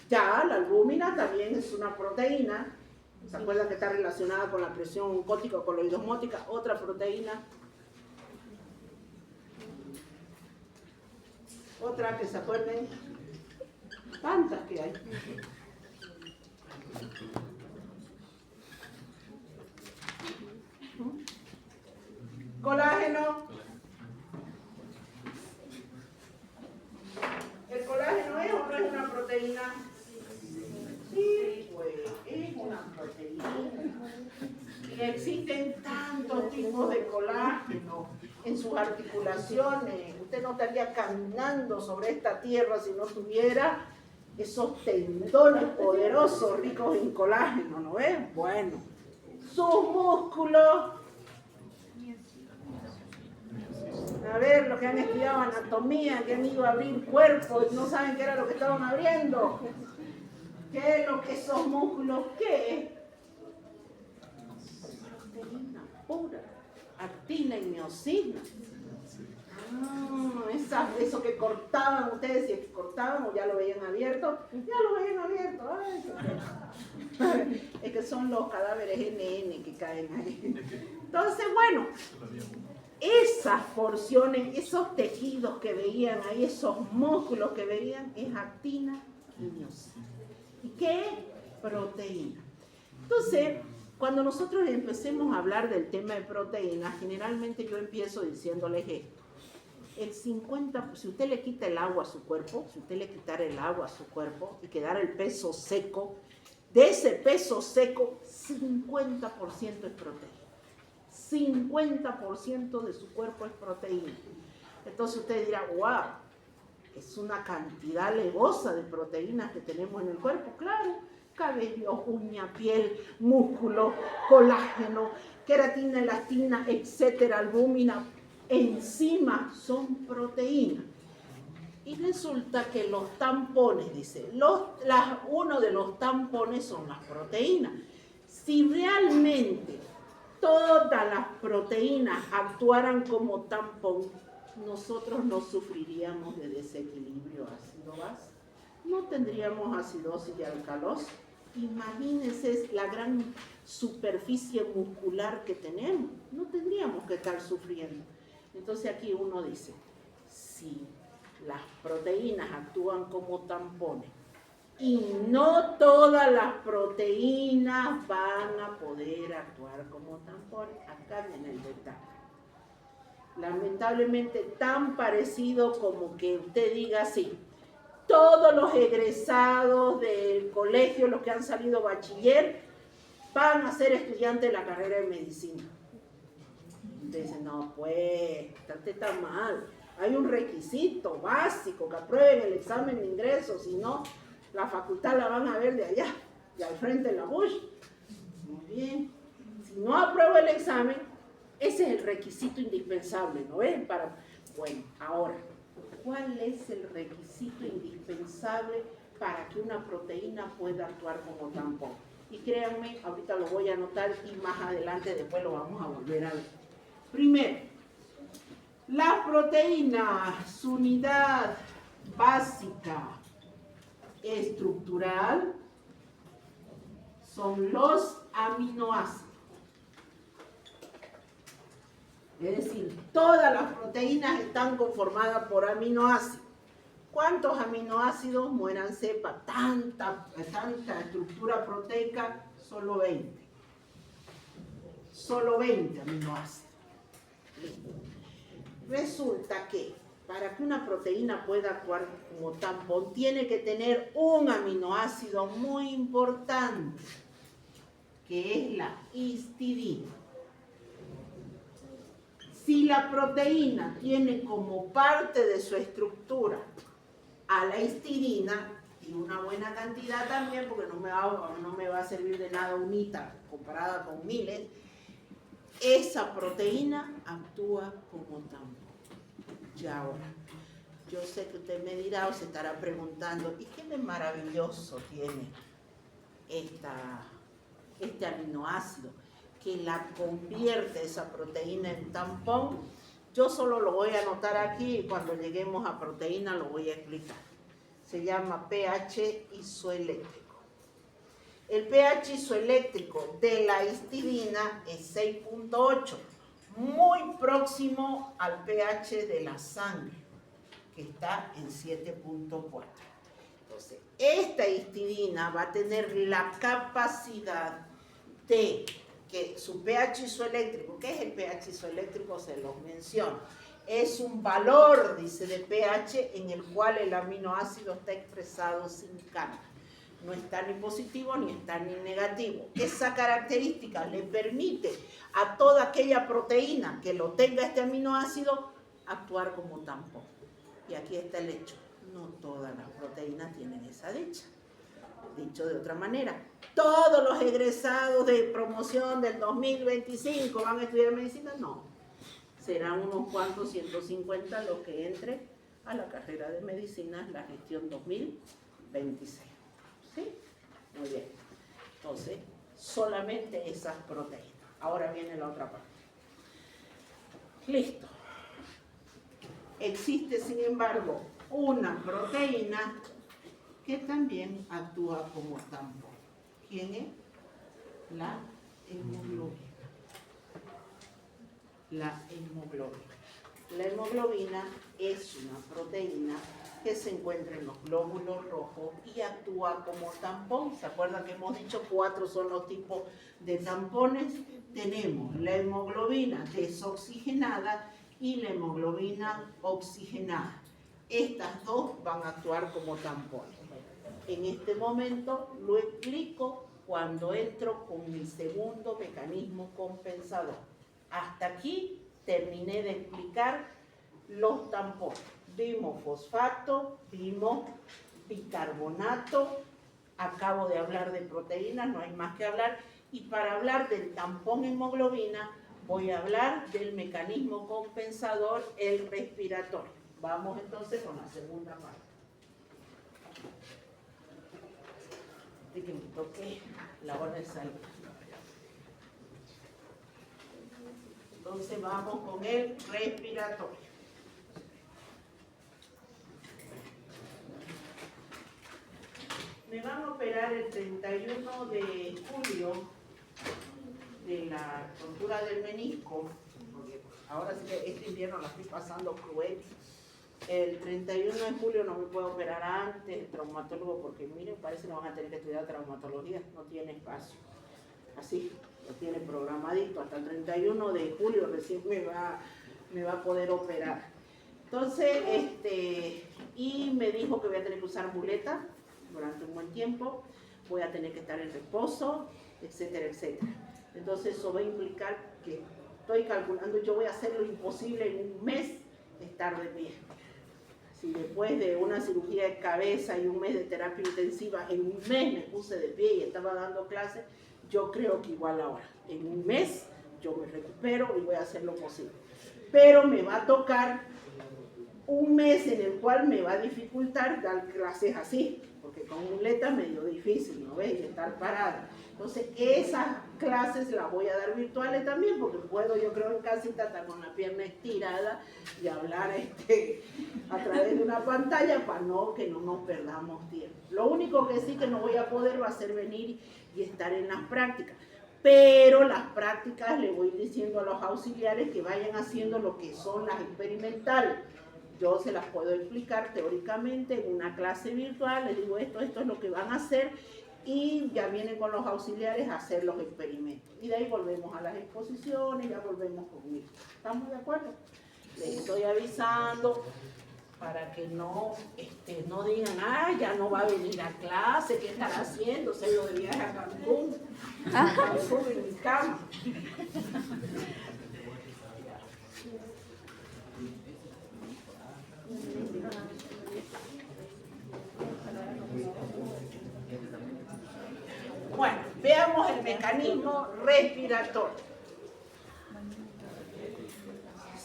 Ya, la albúmina también es una proteína. ¿Se acuerdan que está relacionada con la presión oncótica o coloidosmótica? Otra proteína. Otra que se acuerden. Tantas que hay. Colágeno. ¿El colágeno es o no es una proteína? Sí, pues es una proteína. Y existen tantos tipos de colágeno en sus articulaciones. Usted no estaría caminando sobre esta tierra si no tuviera esos tendones poderosos ricos en colágeno, ¿no ves? Bueno, sus músculos. A ver, los que han estudiado anatomía, que han ido a abrir cuerpos y no saben qué era lo que estaban abriendo. ¿Qué es lo que esos músculos? ¿Qué es? Proteína pura, actina y miosina. Eso que cortaban ustedes, si es que cortaban o ya lo veían abierto, ya lo veían abierto. Ay, es que son los cadáveres NN que caen ahí. Entonces, bueno, esas porciones, esos tejidos que veían ahí, esos músculos que veían, es actina y miosina. ¿Y qué es? Proteína. Entonces, cuando nosotros empecemos a hablar del tema de proteínas, generalmente yo empiezo diciéndoles esto. El 50%, si usted le quita el agua a su cuerpo, si usted le quitara el agua a su cuerpo y quedara el peso seco, de ese peso seco, 50% es proteína. 50% de su cuerpo es proteína. Entonces usted dirá, wow, es una cantidad alevosa de proteínas que tenemos en el cuerpo. Claro, cabello, uña, piel, músculo, colágeno, queratina, elastina, etcétera, albúmina, enzimas son proteínas. Y resulta que los tampones, dice, uno de los tampones son las proteínas. Si realmente todas las proteínas actuaran como tampón, nosotros no sufriríamos de desequilibrio ácido-base. No tendríamos acidosis y alcalosis. Imagínense la gran superficie muscular que tenemos. No tendríamos que estar sufriendo. Entonces aquí uno dice, si las proteínas actúan como tampones y no todas las proteínas van a poder actuar como tampones, acá viene el detalle. Lamentablemente tan parecido como que usted diga así, todos los egresados del colegio, los que han salido bachiller, van a ser estudiantes de la carrera de medicina. Dicen, no, pues, usted está mal. Hay un requisito básico, que aprueben el examen de ingreso, si no, la facultad la van a ver de allá, de al frente de la Bush. Muy bien. Si no aprueba el examen, ese es el requisito indispensable, ¿no ven? Bueno, ahora, ¿cuál es el requisito indispensable para que una proteína pueda actuar como tampón? Y créanme, ahorita lo voy a anotar y más adelante después lo vamos a volver a ver. Primero, las proteínas, su unidad básica estructural son los aminoácidos. Es decir, todas las proteínas están conformadas por aminoácidos. ¿Cuántos aminoácidos? Muéranse para tanta estructura proteica, solo 20. Solo 20 aminoácidos. Resulta que para que una proteína pueda actuar como tampón, tiene que tener un aminoácido muy importante, que es la histidina. Si la proteína tiene como parte de su estructura a la histidina, y una buena cantidad también, porque no me va a servir de nada unita comparada con miles, esa proteína actúa como tampón. Y ahora, yo sé que usted me dirá o se estará preguntando, ¿y qué de maravilloso tiene este aminoácido que la convierte esa proteína en tampón? Yo solo lo voy a anotar aquí y cuando lleguemos a proteína lo voy a explicar. Se llama pH isoeléctrico. El pH isoeléctrico de la histidina es 6.8, muy próximo al pH de la sangre, que está en 7.4. Entonces, esta histidina va a tener la capacidad de que su pH isoeléctrico, ¿qué es el pH isoeléctrico? Se los menciono. Es un valor, dice, de pH en el cual el aminoácido está expresado sin carga. No está ni positivo ni está ni negativo. Esa característica le permite a toda aquella proteína que lo tenga este aminoácido actuar como tampón. Y aquí está el hecho. No todas las proteínas tienen esa dicha. Dicho de otra manera, todos los egresados de promoción del 2025 van a estudiar medicina. No, serán unos cuantos 150 los que entren a la carrera de medicina la gestión 2026. ¿Sí? Muy bien. Entonces, solamente esas proteínas. Ahora viene la otra parte. Listo. Existe, sin embargo, una proteína que también actúa como tampón. ¿Quién es? La hemoglobina. La hemoglobina. La hemoglobina es una proteína que se encuentra en los glóbulos rojos y actúa como tampón. ¿Se acuerdan que hemos dicho 4 son los tipos de tampones? Tenemos la hemoglobina desoxigenada y la hemoglobina oxigenada. Estas dos van a actuar como tampones. En este momento lo explico cuando entro con mi segundo mecanismo compensador. Hasta aquí terminé de explicar los tampones. Vimos fosfato, vimos bicarbonato, acabo de hablar de proteínas, no hay más que hablar. Y para hablar del tampón hemoglobina, voy a hablar del mecanismo compensador, el respiratorio. Vamos entonces con la segunda parte. De que me toque la hora de salida. Entonces vamos con el respiratorio. Me van a operar el 31 de julio de la rotura del menisco, porque ahora sí que este invierno la estoy pasando cruel. El 31 de julio no me puedo operar antes, el traumatólogo, porque miren, parece que no van a tener que estudiar traumatología, no tiene espacio. Así, lo tiene programadito, hasta el 31 de julio recién me va a poder operar. Entonces, y me dijo que voy a tener que usar muleta durante un buen tiempo, voy a tener que estar en reposo, etcétera, etcétera. Entonces eso va a implicar que estoy calculando, yo voy a hacer lo imposible en un mes estar de pie. Si después de una cirugía de cabeza y un mes de terapia intensiva, en un mes me puse de pie y estaba dando clases, yo creo que igual ahora, en un mes yo me recupero y voy a hacer lo posible. Pero me va a tocar un mes en el cual me va a dificultar dar clases así, porque con muleta es medio difícil, ¿no ves? Y estar parada. Entonces, esas clases las voy a dar virtuales también, porque puedo, yo creo, en casita estar con la pierna estirada y hablar a través de una pantalla para que no nos perdamos tiempo. Lo único que sí que no voy a poder va a ser venir y estar en las prácticas. Pero las prácticas le voy diciendo a los auxiliares que vayan haciendo lo que son las experimentales. Yo se las puedo explicar teóricamente en una clase virtual, les digo esto es lo que van a hacer y ya vienen con los auxiliares a hacer los experimentos. Y de ahí volvemos a las exposiciones, ya volvemos conmigo. ¿Estamos de acuerdo? Les estoy avisando para que no digan, ya no va a venir a clase, ¿qué estará haciendo? Se lo de viaje a Cancún, en mi cama. mecanismo respiratorio.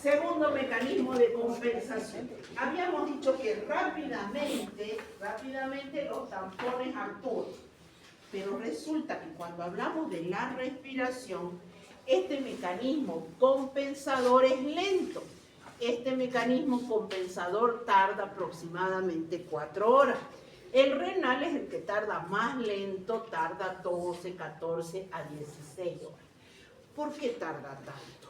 Segundo mecanismo de compensación. Habíamos dicho que rápidamente los tampones actúan. Pero resulta que cuando hablamos de la respiración, este mecanismo compensador es lento. Este mecanismo compensador tarda aproximadamente 4 horas. El renal es el que tarda más lento, tarda 12, 14 a 16 horas. ¿Por qué tarda tanto?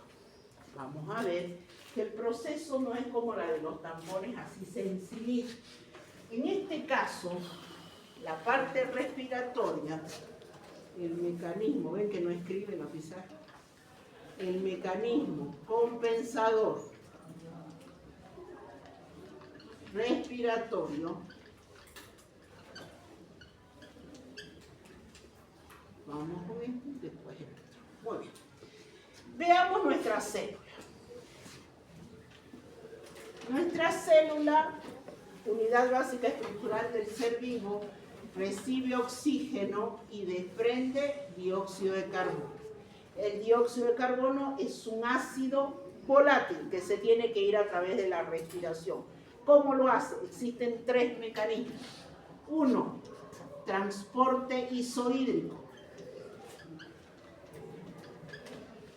Vamos a ver que el proceso no es como la de los tampones así sencillito. En este caso, la parte respiratoria, el mecanismo, ven que no escribe la pizarra, el mecanismo compensador respiratorio, vamos con esto y después el otro. Muy bien. Veamos nuestra célula. Nuestra célula, unidad básica estructural del ser vivo, recibe oxígeno y desprende dióxido de carbono. El dióxido de carbono es un ácido volátil que se tiene que ir a través de la respiración. ¿Cómo lo hace? Existen 3 mecanismos. 1, transporte isohídrico.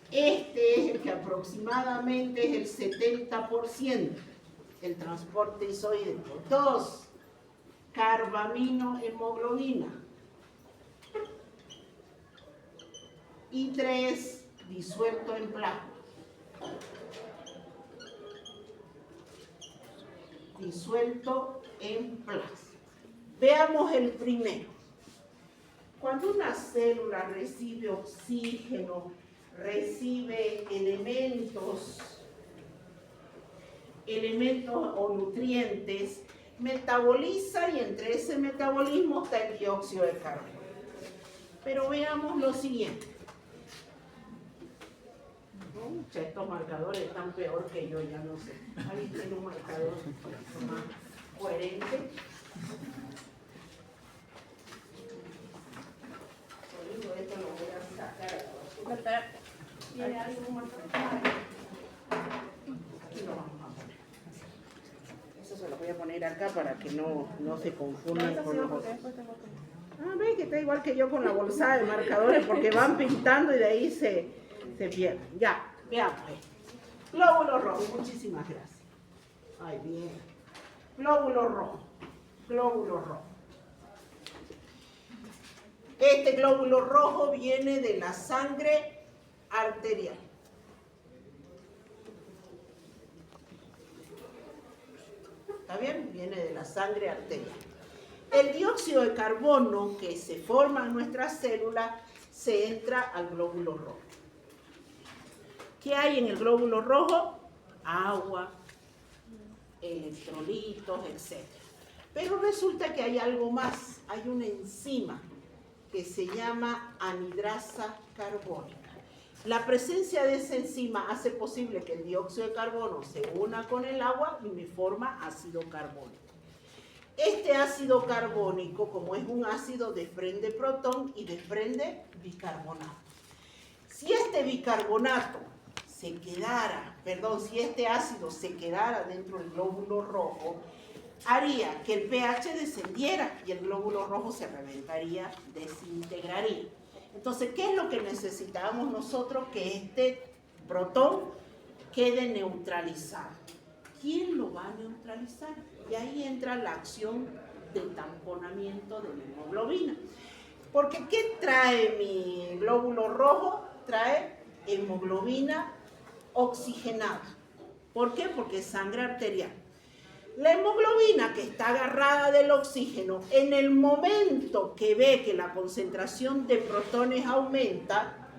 Este es el que aproximadamente es el 70%, el transporte isohídrico. 2, carbaminohemoglobina. Y 3, disuelto en plasma. Disuelto en plasma. Veamos el primero. Cuando una célula recibe oxígeno, recibe elementos o nutrientes, metaboliza y entre ese metabolismo está el dióxido de carbono. Pero veamos lo siguiente. Estos marcadores están peor que yo, ya no sé. Alguien tiene un marcador más coherente. Esto lo voy a sacar. ¿Tiene algún marcador? Aquí lo vamos a poner. Eso se lo voy a poner acá para que no se confundan con los otros. Ve que está igual que yo con la bolsa de marcadores porque van pintando y de ahí se pierden. Ya, veamos. Glóbulo rojo, muchísimas gracias. Ay, bien. Glóbulo rojo. Glóbulo rojo. Este glóbulo rojo viene de la sangre arterial. ¿Está bien? Viene de la sangre arterial. El dióxido de carbono que se forma en nuestra célula se entra al glóbulo rojo. ¿Qué hay en el glóbulo rojo? Agua, electrolitos, etc. Pero resulta que hay algo más. Hay una enzima que se llama anhidrasa carbónica. La presencia de esa enzima hace posible que el dióxido de carbono se una con el agua y me forma ácido carbónico. Este ácido carbónico, como es un ácido, desprende protón y desprende bicarbonato. Si este bicarbonato si este ácido se quedara dentro del glóbulo rojo, haría que el pH descendiera y el glóbulo rojo se reventaría, desintegraría. Entonces, ¿qué es lo que necesitamos nosotros? Que este protón quede neutralizado. ¿Quién lo va a neutralizar? Y ahí entra la acción de tamponamiento de la hemoglobina. Porque ¿qué trae mi glóbulo rojo? Trae hemoglobina oxigenada. ¿Por qué? Porque es sangre arterial. La hemoglobina que está agarrada del oxígeno, en el momento que ve que la concentración de protones aumenta,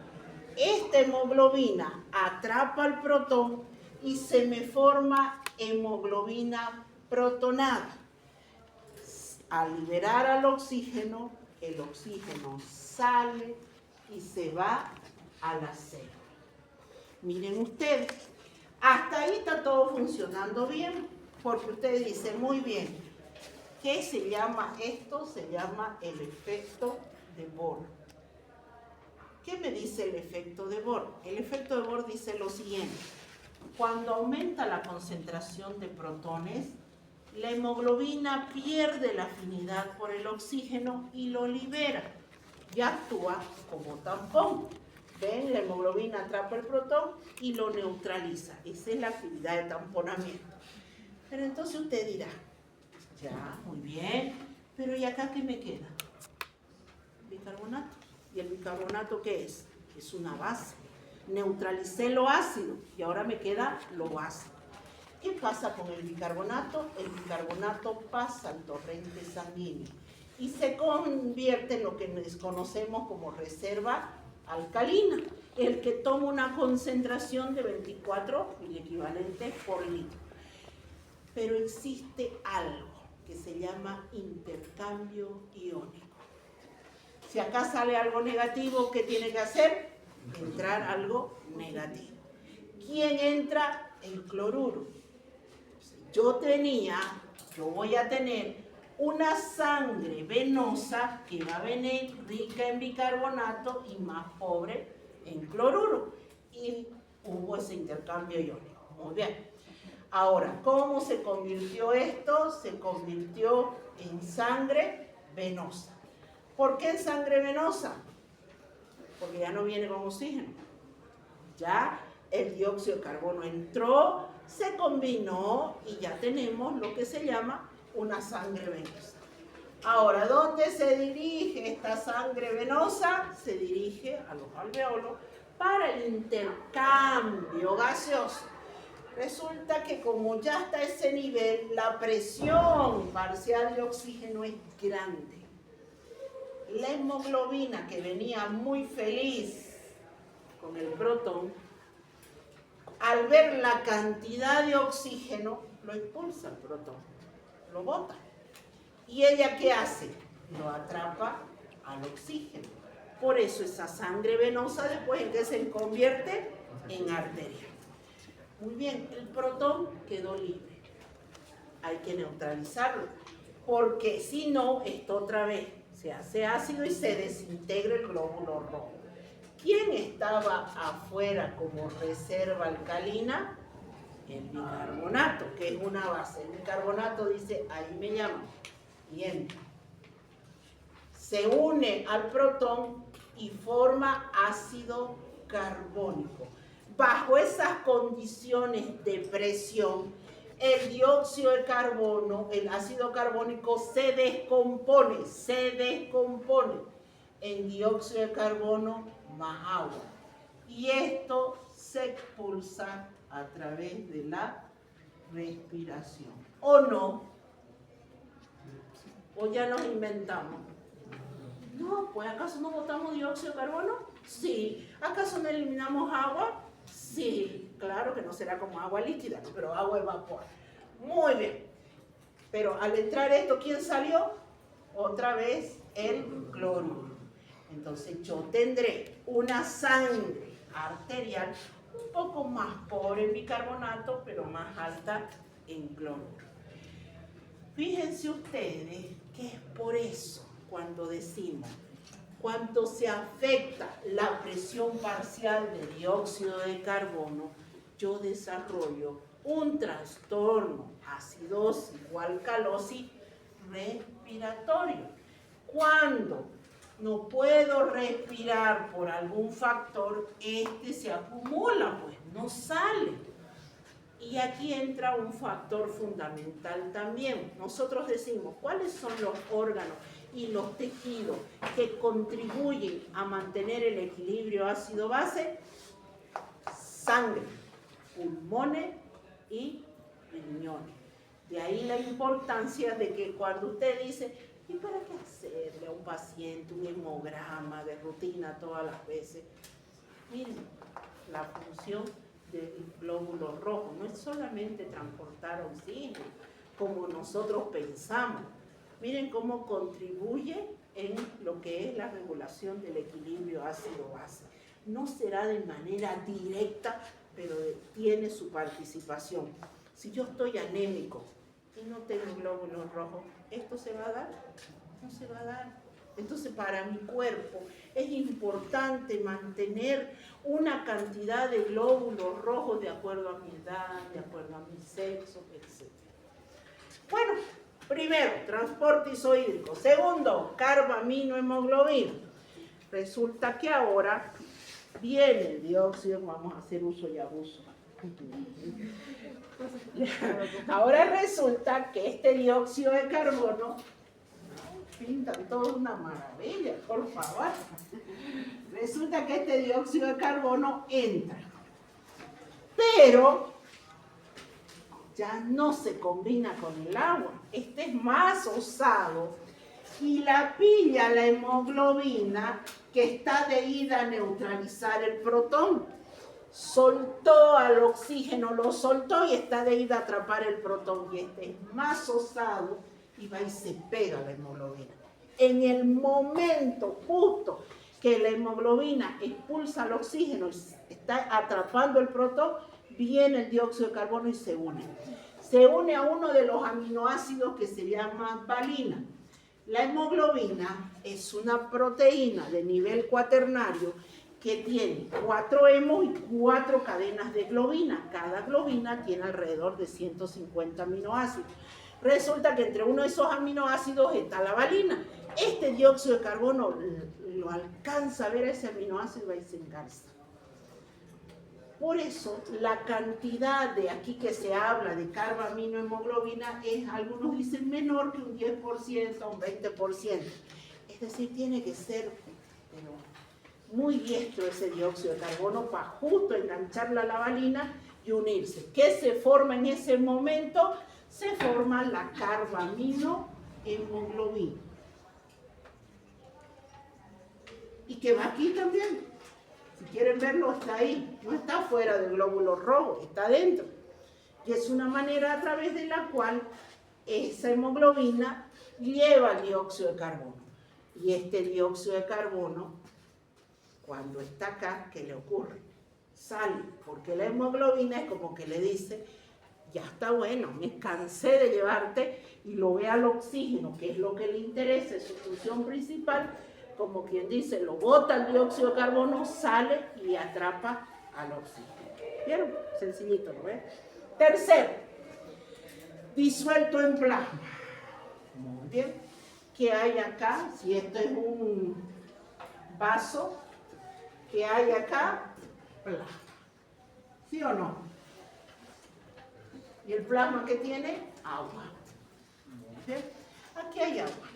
esta hemoglobina atrapa al protón y se me forma hemoglobina protonada. Al liberar al oxígeno, el oxígeno sale y se va a la célula. Miren ustedes, hasta ahí está todo funcionando bien, porque ustedes dicen muy bien, ¿qué se llama esto? Se llama el efecto de Bohr. ¿Qué me dice el efecto de Bohr? El efecto de Bohr dice lo siguiente. Cuando aumenta la concentración de protones, la hemoglobina pierde la afinidad por el oxígeno y lo libera. Y actúa como tampón. ¿Ven? La hemoglobina atrapa el protón y lo neutraliza. Esa es la actividad de tamponamiento. Pero entonces usted dirá, ya, muy bien, pero ¿y acá qué me queda? Bicarbonato. ¿Y el bicarbonato qué es? Es una base. Neutralicé lo ácido y ahora me queda lo básico. ¿Qué pasa con el bicarbonato? El bicarbonato pasa al torrente sanguíneo y se convierte en lo que conocemos como reserva alcalina, el que toma una concentración de 24 miliequivalentes por litro. Pero existe algo que se llama intercambio iónico. Si acá sale algo negativo, ¿qué tiene que hacer? Entrar algo negativo. ¿Quién entra? El cloruro. Yo voy a tener una sangre venosa que va a venir rica en bicarbonato y más pobre en cloruro. Y hubo ese intercambio iónico. Muy bien. Ahora, ¿cómo se convirtió esto? Se convirtió en sangre venosa. ¿Por qué en sangre venosa? Porque ya no viene con oxígeno. Ya el dióxido de carbono entró, se combinó y ya tenemos lo que se llama una sangre venosa. Ahora, ¿dónde se dirige esta sangre venosa? Se dirige a los alveolos para el intercambio gaseoso. Resulta que como ya está a ese nivel, la presión parcial de oxígeno es grande. La hemoglobina, que venía muy feliz con el protón, al ver la cantidad de oxígeno, lo expulsa el protón, lo bota. ¿Y ella qué hace? Lo atrapa al oxígeno. Por eso esa sangre venosa después en que se convierte en arteria. Muy bien, el protón quedó libre. Hay que neutralizarlo, porque si no, esto otra vez se hace ácido y se desintegra el glóbulo rojo. ¿Quién estaba afuera como reserva alcalina? El bicarbonato, que es una base. El bicarbonato dice, ahí me llaman, y entra. Se une al protón y forma ácido carbónico. Bajo esas condiciones de presión, el dióxido de carbono, el ácido carbónico se descompone en dióxido de carbono más agua. Y esto se expulsa a través de la respiración. ¿O no? ¿O ya nos inventamos? No, pues ¿acaso no botamos dióxido de carbono? Sí. ¿Acaso no eliminamos agua? Sí, claro que no será como agua líquida, pero agua evapora. Muy bien. Pero al entrar esto, ¿quién salió? Otra vez el cloruro. Entonces yo tendré una sangre arterial un poco más pobre en bicarbonato, pero más alta en cloruro. Fíjense ustedes que es por eso cuando decimos, cuando se afecta la presión parcial de dióxido de carbono, yo desarrollo un trastorno acidosis o alcalosis respiratorio. Cuando no puedo respirar por algún factor, este se acumula, pues no sale. Y aquí entra un factor fundamental también. Nosotros decimos, ¿cuáles son los órganos y los tejidos que contribuyen a mantener el equilibrio ácido-base? Sangre, pulmones y riñones. De ahí la importancia de que cuando usted dice, ¿y para qué hacerle a un paciente un hemograma de rutina todas las veces? Miren, la función del glóbulo rojo no es solamente transportar oxígeno, como nosotros pensamos. Miren cómo contribuye en lo que es la regulación del equilibrio ácido-base. No será de manera directa, pero tiene su participación. Si yo estoy anémico y no tengo glóbulos rojos, ¿esto se va a dar? No se va a dar. Entonces, para mi cuerpo es importante mantener una cantidad de glóbulos rojos de acuerdo a mi edad, de acuerdo a mi sexo, etc. Bueno, primero, transporte isohídrico. Segundo, carbaminohemoglobina. Resulta que ahora viene el dióxido, vamos a hacer uso y abuso. Ahora resulta que este dióxido de carbono, pintan todo una maravilla, por favor. Resulta que este dióxido de carbono entra, pero ya no se combina con el agua. Este es más osado y la pilla la hemoglobina que está de ida a neutralizar el protón. Soltó al oxígeno, lo soltó y está de ida a atrapar el protón. Y este es más osado y va y se pega la hemoglobina. En el momento justo que la hemoglobina expulsa el oxígeno y está atrapando el protón, viene el dióxido de carbono y se une. Se une a uno de los aminoácidos que se llama valina. La hemoglobina es una proteína de nivel cuaternario que tiene 4 hemos y 4 cadenas de globina. Cada globina tiene alrededor de 150 aminoácidos. Resulta que entre uno de esos aminoácidos está la valina. Este dióxido de carbono lo alcanza a ver ese aminoácido y se engarza. Por eso, la cantidad de aquí que se habla de carbaminohemoglobina es, algunos dicen, menor que un 10%, un 20%. Es decir, tiene que ser muy diestro ese dióxido de carbono para justo engancharla a la valina y unirse. ¿Qué se forma en ese momento? Se forma la carbaminohemoglobina. Y que va aquí también. Si quieren verlo, está ahí. No está fuera del glóbulo rojo, está dentro. Y es una manera a través de la cual esa hemoglobina lleva el dióxido de carbono. Y este dióxido de carbono, cuando está acá, ¿qué le ocurre? Sale, porque la hemoglobina es como que le dice, ya está bueno, me cansé de llevarte, y lo ve al oxígeno, que es lo que le interesa, es su función principal, como quien dice, lo bota el dióxido de carbono, sale y atrapa al oxígeno. ¿Vieron? Sencillito, ¿no ves? Tercero, disuelto en plasma. Muy bien. ¿Qué hay acá? Si esto es un vaso, ¿qué hay acá? Plasma. ¿Sí o no? ¿Y el plasma qué tiene? Agua. ¿Bien? Aquí hay agua.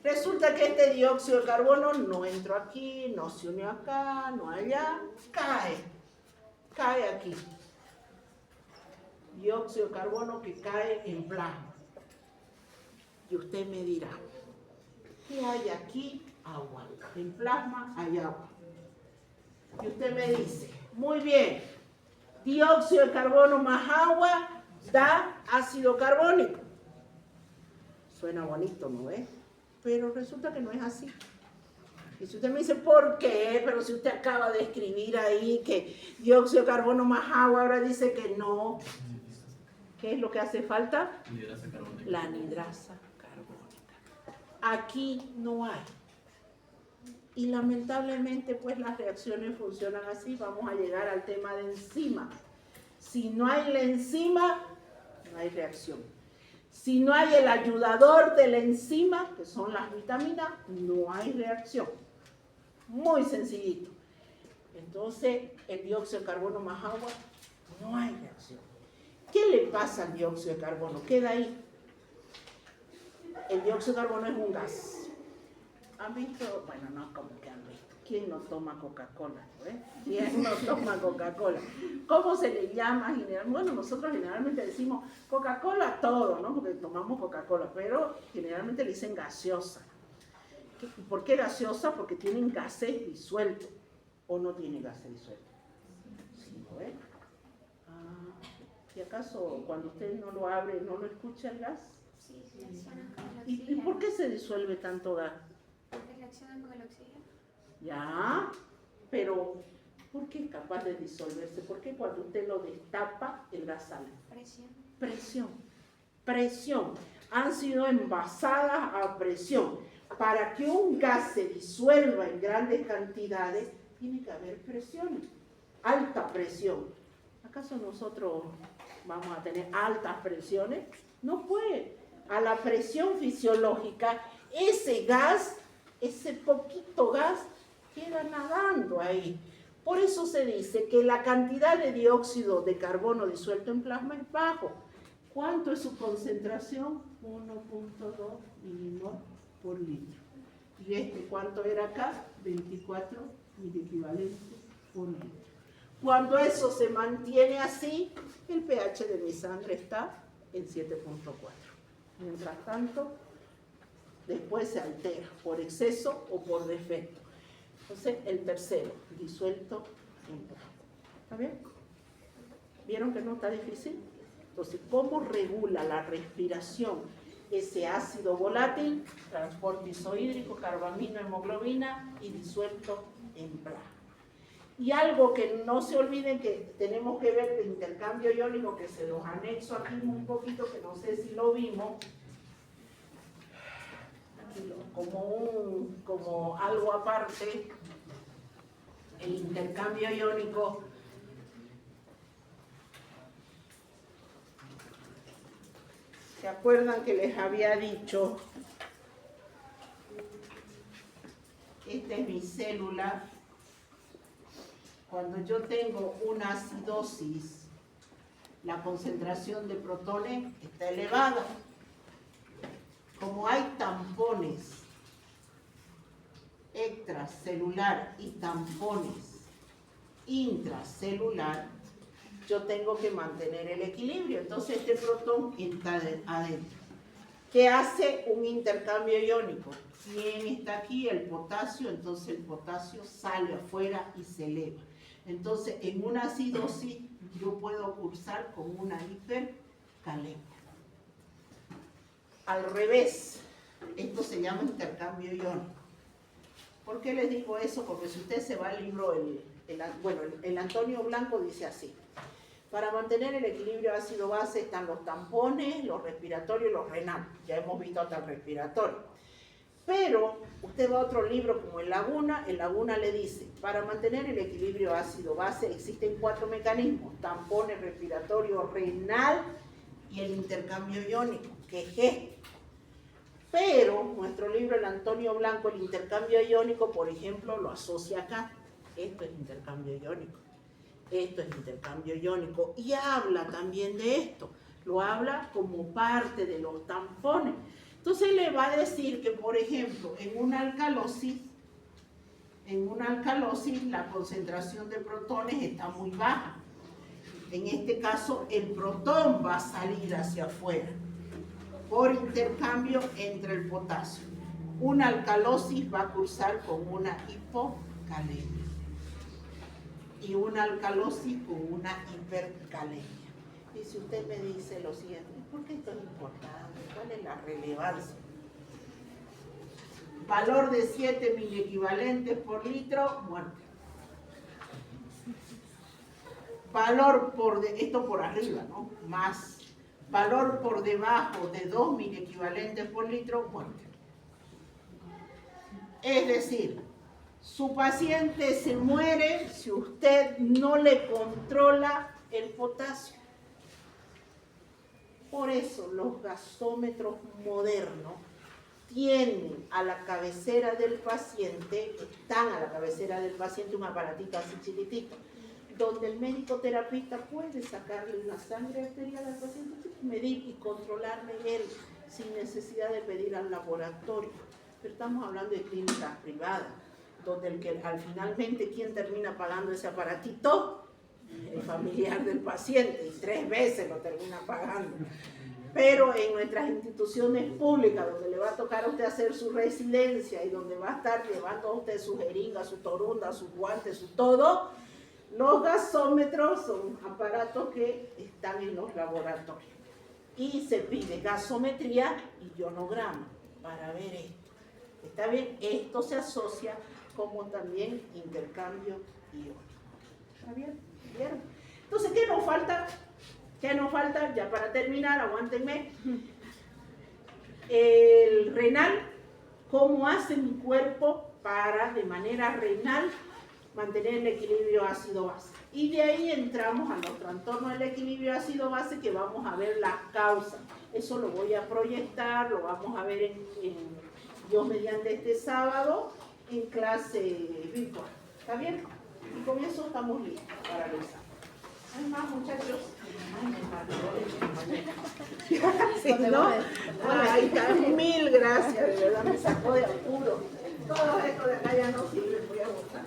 Resulta que este dióxido de carbono no entró aquí, no se unió acá, no allá, cae aquí. Dióxido de carbono que cae en plasma. Y usted me dirá, ¿qué hay aquí? Agua. En plasma hay agua. Y usted me dice, muy bien, dióxido de carbono más agua da ácido carbónico. Suena bonito, ¿no ves? Pero resulta que no es así. Y si usted me dice, ¿por qué? Pero si usted acaba de escribir ahí que dióxido de carbono más agua, ahora dice que no. ¿Qué es lo que hace falta? La anidrasa carbónica. Aquí no hay. Y lamentablemente, pues las reacciones funcionan así. Vamos a llegar al tema de enzima. Si no hay la enzima, no hay reacción. Si no hay el ayudador de la enzima, que son las vitaminas, no hay reacción. Muy sencillito. Entonces, el dióxido de carbono más agua, no hay reacción. ¿Qué le pasa al dióxido de carbono? Queda ahí. El dióxido de carbono es un gas. ¿Han visto? Bueno, no, como que han visto. ¿Quién no toma Coca-Cola? ¿Quién no toma Coca-Cola? ¿Cómo se le llama generalmente? Bueno, nosotros generalmente decimos Coca-Cola a todo, ¿no? Porque tomamos Coca-Cola, pero generalmente le dicen gaseosa. ¿Por qué gaseosa? Porque tienen gases disueltos. ¿O no tienen gases disueltos? Sí, ¿no ves? ¿Y acaso cuando usted no lo abre, no lo escucha el gas? Sí, reaccionan con el ¿Y oxígeno. por qué se disuelve tanto gas? Porque reaccionan con el oxígeno. Ya, pero ¿por qué es capaz de disolverse? Porque cuando usted lo destapa, el gas sale. Presión. Presión. Presión. Han sido envasadas a presión. para que un gas se disuelva en grandes cantidades, tiene que haber presión, alta presión. ¿Acaso nosotros vamos a tener altas presiones? No puede. A la presión fisiológica, ese gas, ese poquito gas, queda nadando ahí. Por eso se dice que la cantidad de dióxido de carbono disuelto en plasma es bajo. ¿Cuánto es su concentración? 1.2 milimol por litro. ¿Y cuánto era acá? 24 miliequivalentes por litro. Cuando eso se mantiene así, el pH de mi sangre está en 7.4. Mientras tanto, después se altera por exceso o por defecto. Entonces, el tercero, disuelto en plasma. ¿Está bien? ¿Vieron que no está difícil? Entonces, ¿cómo regula la respiración ese ácido volátil? Transporte isohídrico, carbamino, hemoglobina y disuelto en plasma. Y algo que no se olviden que tenemos que ver de intercambio iónico, que se los anexo aquí un poquito, que no sé si lo vimos, como algo aparte, el intercambio iónico. ¿Se acuerdan que les había dicho? Esta es mi célula. Cuando yo tengo una acidosis, la concentración de protones está elevada. Como hay tampones extracelular y tampones intracelular, yo tengo que mantener el equilibrio. Entonces este protón está adentro. ¿Qué hace un intercambio iónico? ¿Quién está aquí? El potasio. Entonces el potasio sale afuera y se eleva. Entonces en una acidosis yo puedo cursar con una hipercalemia. Al revés, esto se llama intercambio iónico. ¿Por qué les digo eso? Porque si usted se va al libro, el Antonio Blanco dice así: para mantener el equilibrio ácido-base están los tampones, los respiratorios y los renales. Ya hemos visto hasta el respiratorio. Pero usted va a otro libro como el Laguna le dice, para mantener el equilibrio ácido-base existen 4 mecanismos: tampones, respiratorio, renal y el intercambio iónico, que es este. Pero nuestro libro, el Antonio Blanco, el intercambio iónico, por ejemplo, lo asocia acá. Esto es intercambio iónico. Esto es intercambio iónico. Y habla también de esto. Lo habla como parte de los tampones. Entonces le va a decir que, por ejemplo, en una alcalosis la concentración de protones está muy baja. En este caso, el protón va a salir hacia afuera por intercambio entre el potasio. Una alcalosis va a cursar con una hipocalemia y una alcalosis con una hipercalemia. Y si usted me dice lo siguiente, ¿por qué esto es importante? ¿Cuál es la relevancia? Valor de 7 miliequivalentes por litro, muerte. Valor esto por arriba, ¿no? Más. Valor por debajo de 2 miliequivalentes por litro, muerte. Es decir, su paciente se muere si usted no le controla el potasio. Por eso los gasómetros modernos tienen a la cabecera del paciente, están a la cabecera del paciente un aparatito así chiquitito, donde el médico terapista puede sacarle una sangre arterial al paciente, medir y controlarle él sin necesidad de pedir al laboratorio. Pero estamos hablando de clínicas privadas, donde finalmente, ¿quién termina pagando ese aparatito? El familiar del paciente, y 3 veces lo termina pagando. Pero en nuestras instituciones públicas, donde le va a tocar a usted hacer su residencia y donde va a estar llevando a usted su jeringa, su torunda, sus guantes, su todo, los gasómetros son aparatos que están en los laboratorios. Y se pide gasometría y ionograma para ver esto. ¿Está bien? Esto se asocia como también intercambio iónico. ¿Está bien? ¿Vieron? Entonces, ¿qué nos falta? ¿Qué nos falta? Ya para terminar, aguántenme. El renal, cómo hace mi cuerpo para, de manera renal, mantener el equilibrio ácido-base. Y de ahí entramos al otro entorno del equilibrio ácido-base, que vamos a ver las causas. Eso lo voy a proyectar, lo vamos a ver Dios mediante este sábado en clase virtual. ¿Está bien? Y con eso estamos listos para el examen. ¿Hay más, muchachos? Sí, ¿no? Ahí está, mil gracias, de verdad me sacó de apuro. Todo esto de acá ya no sirve, voy a botar.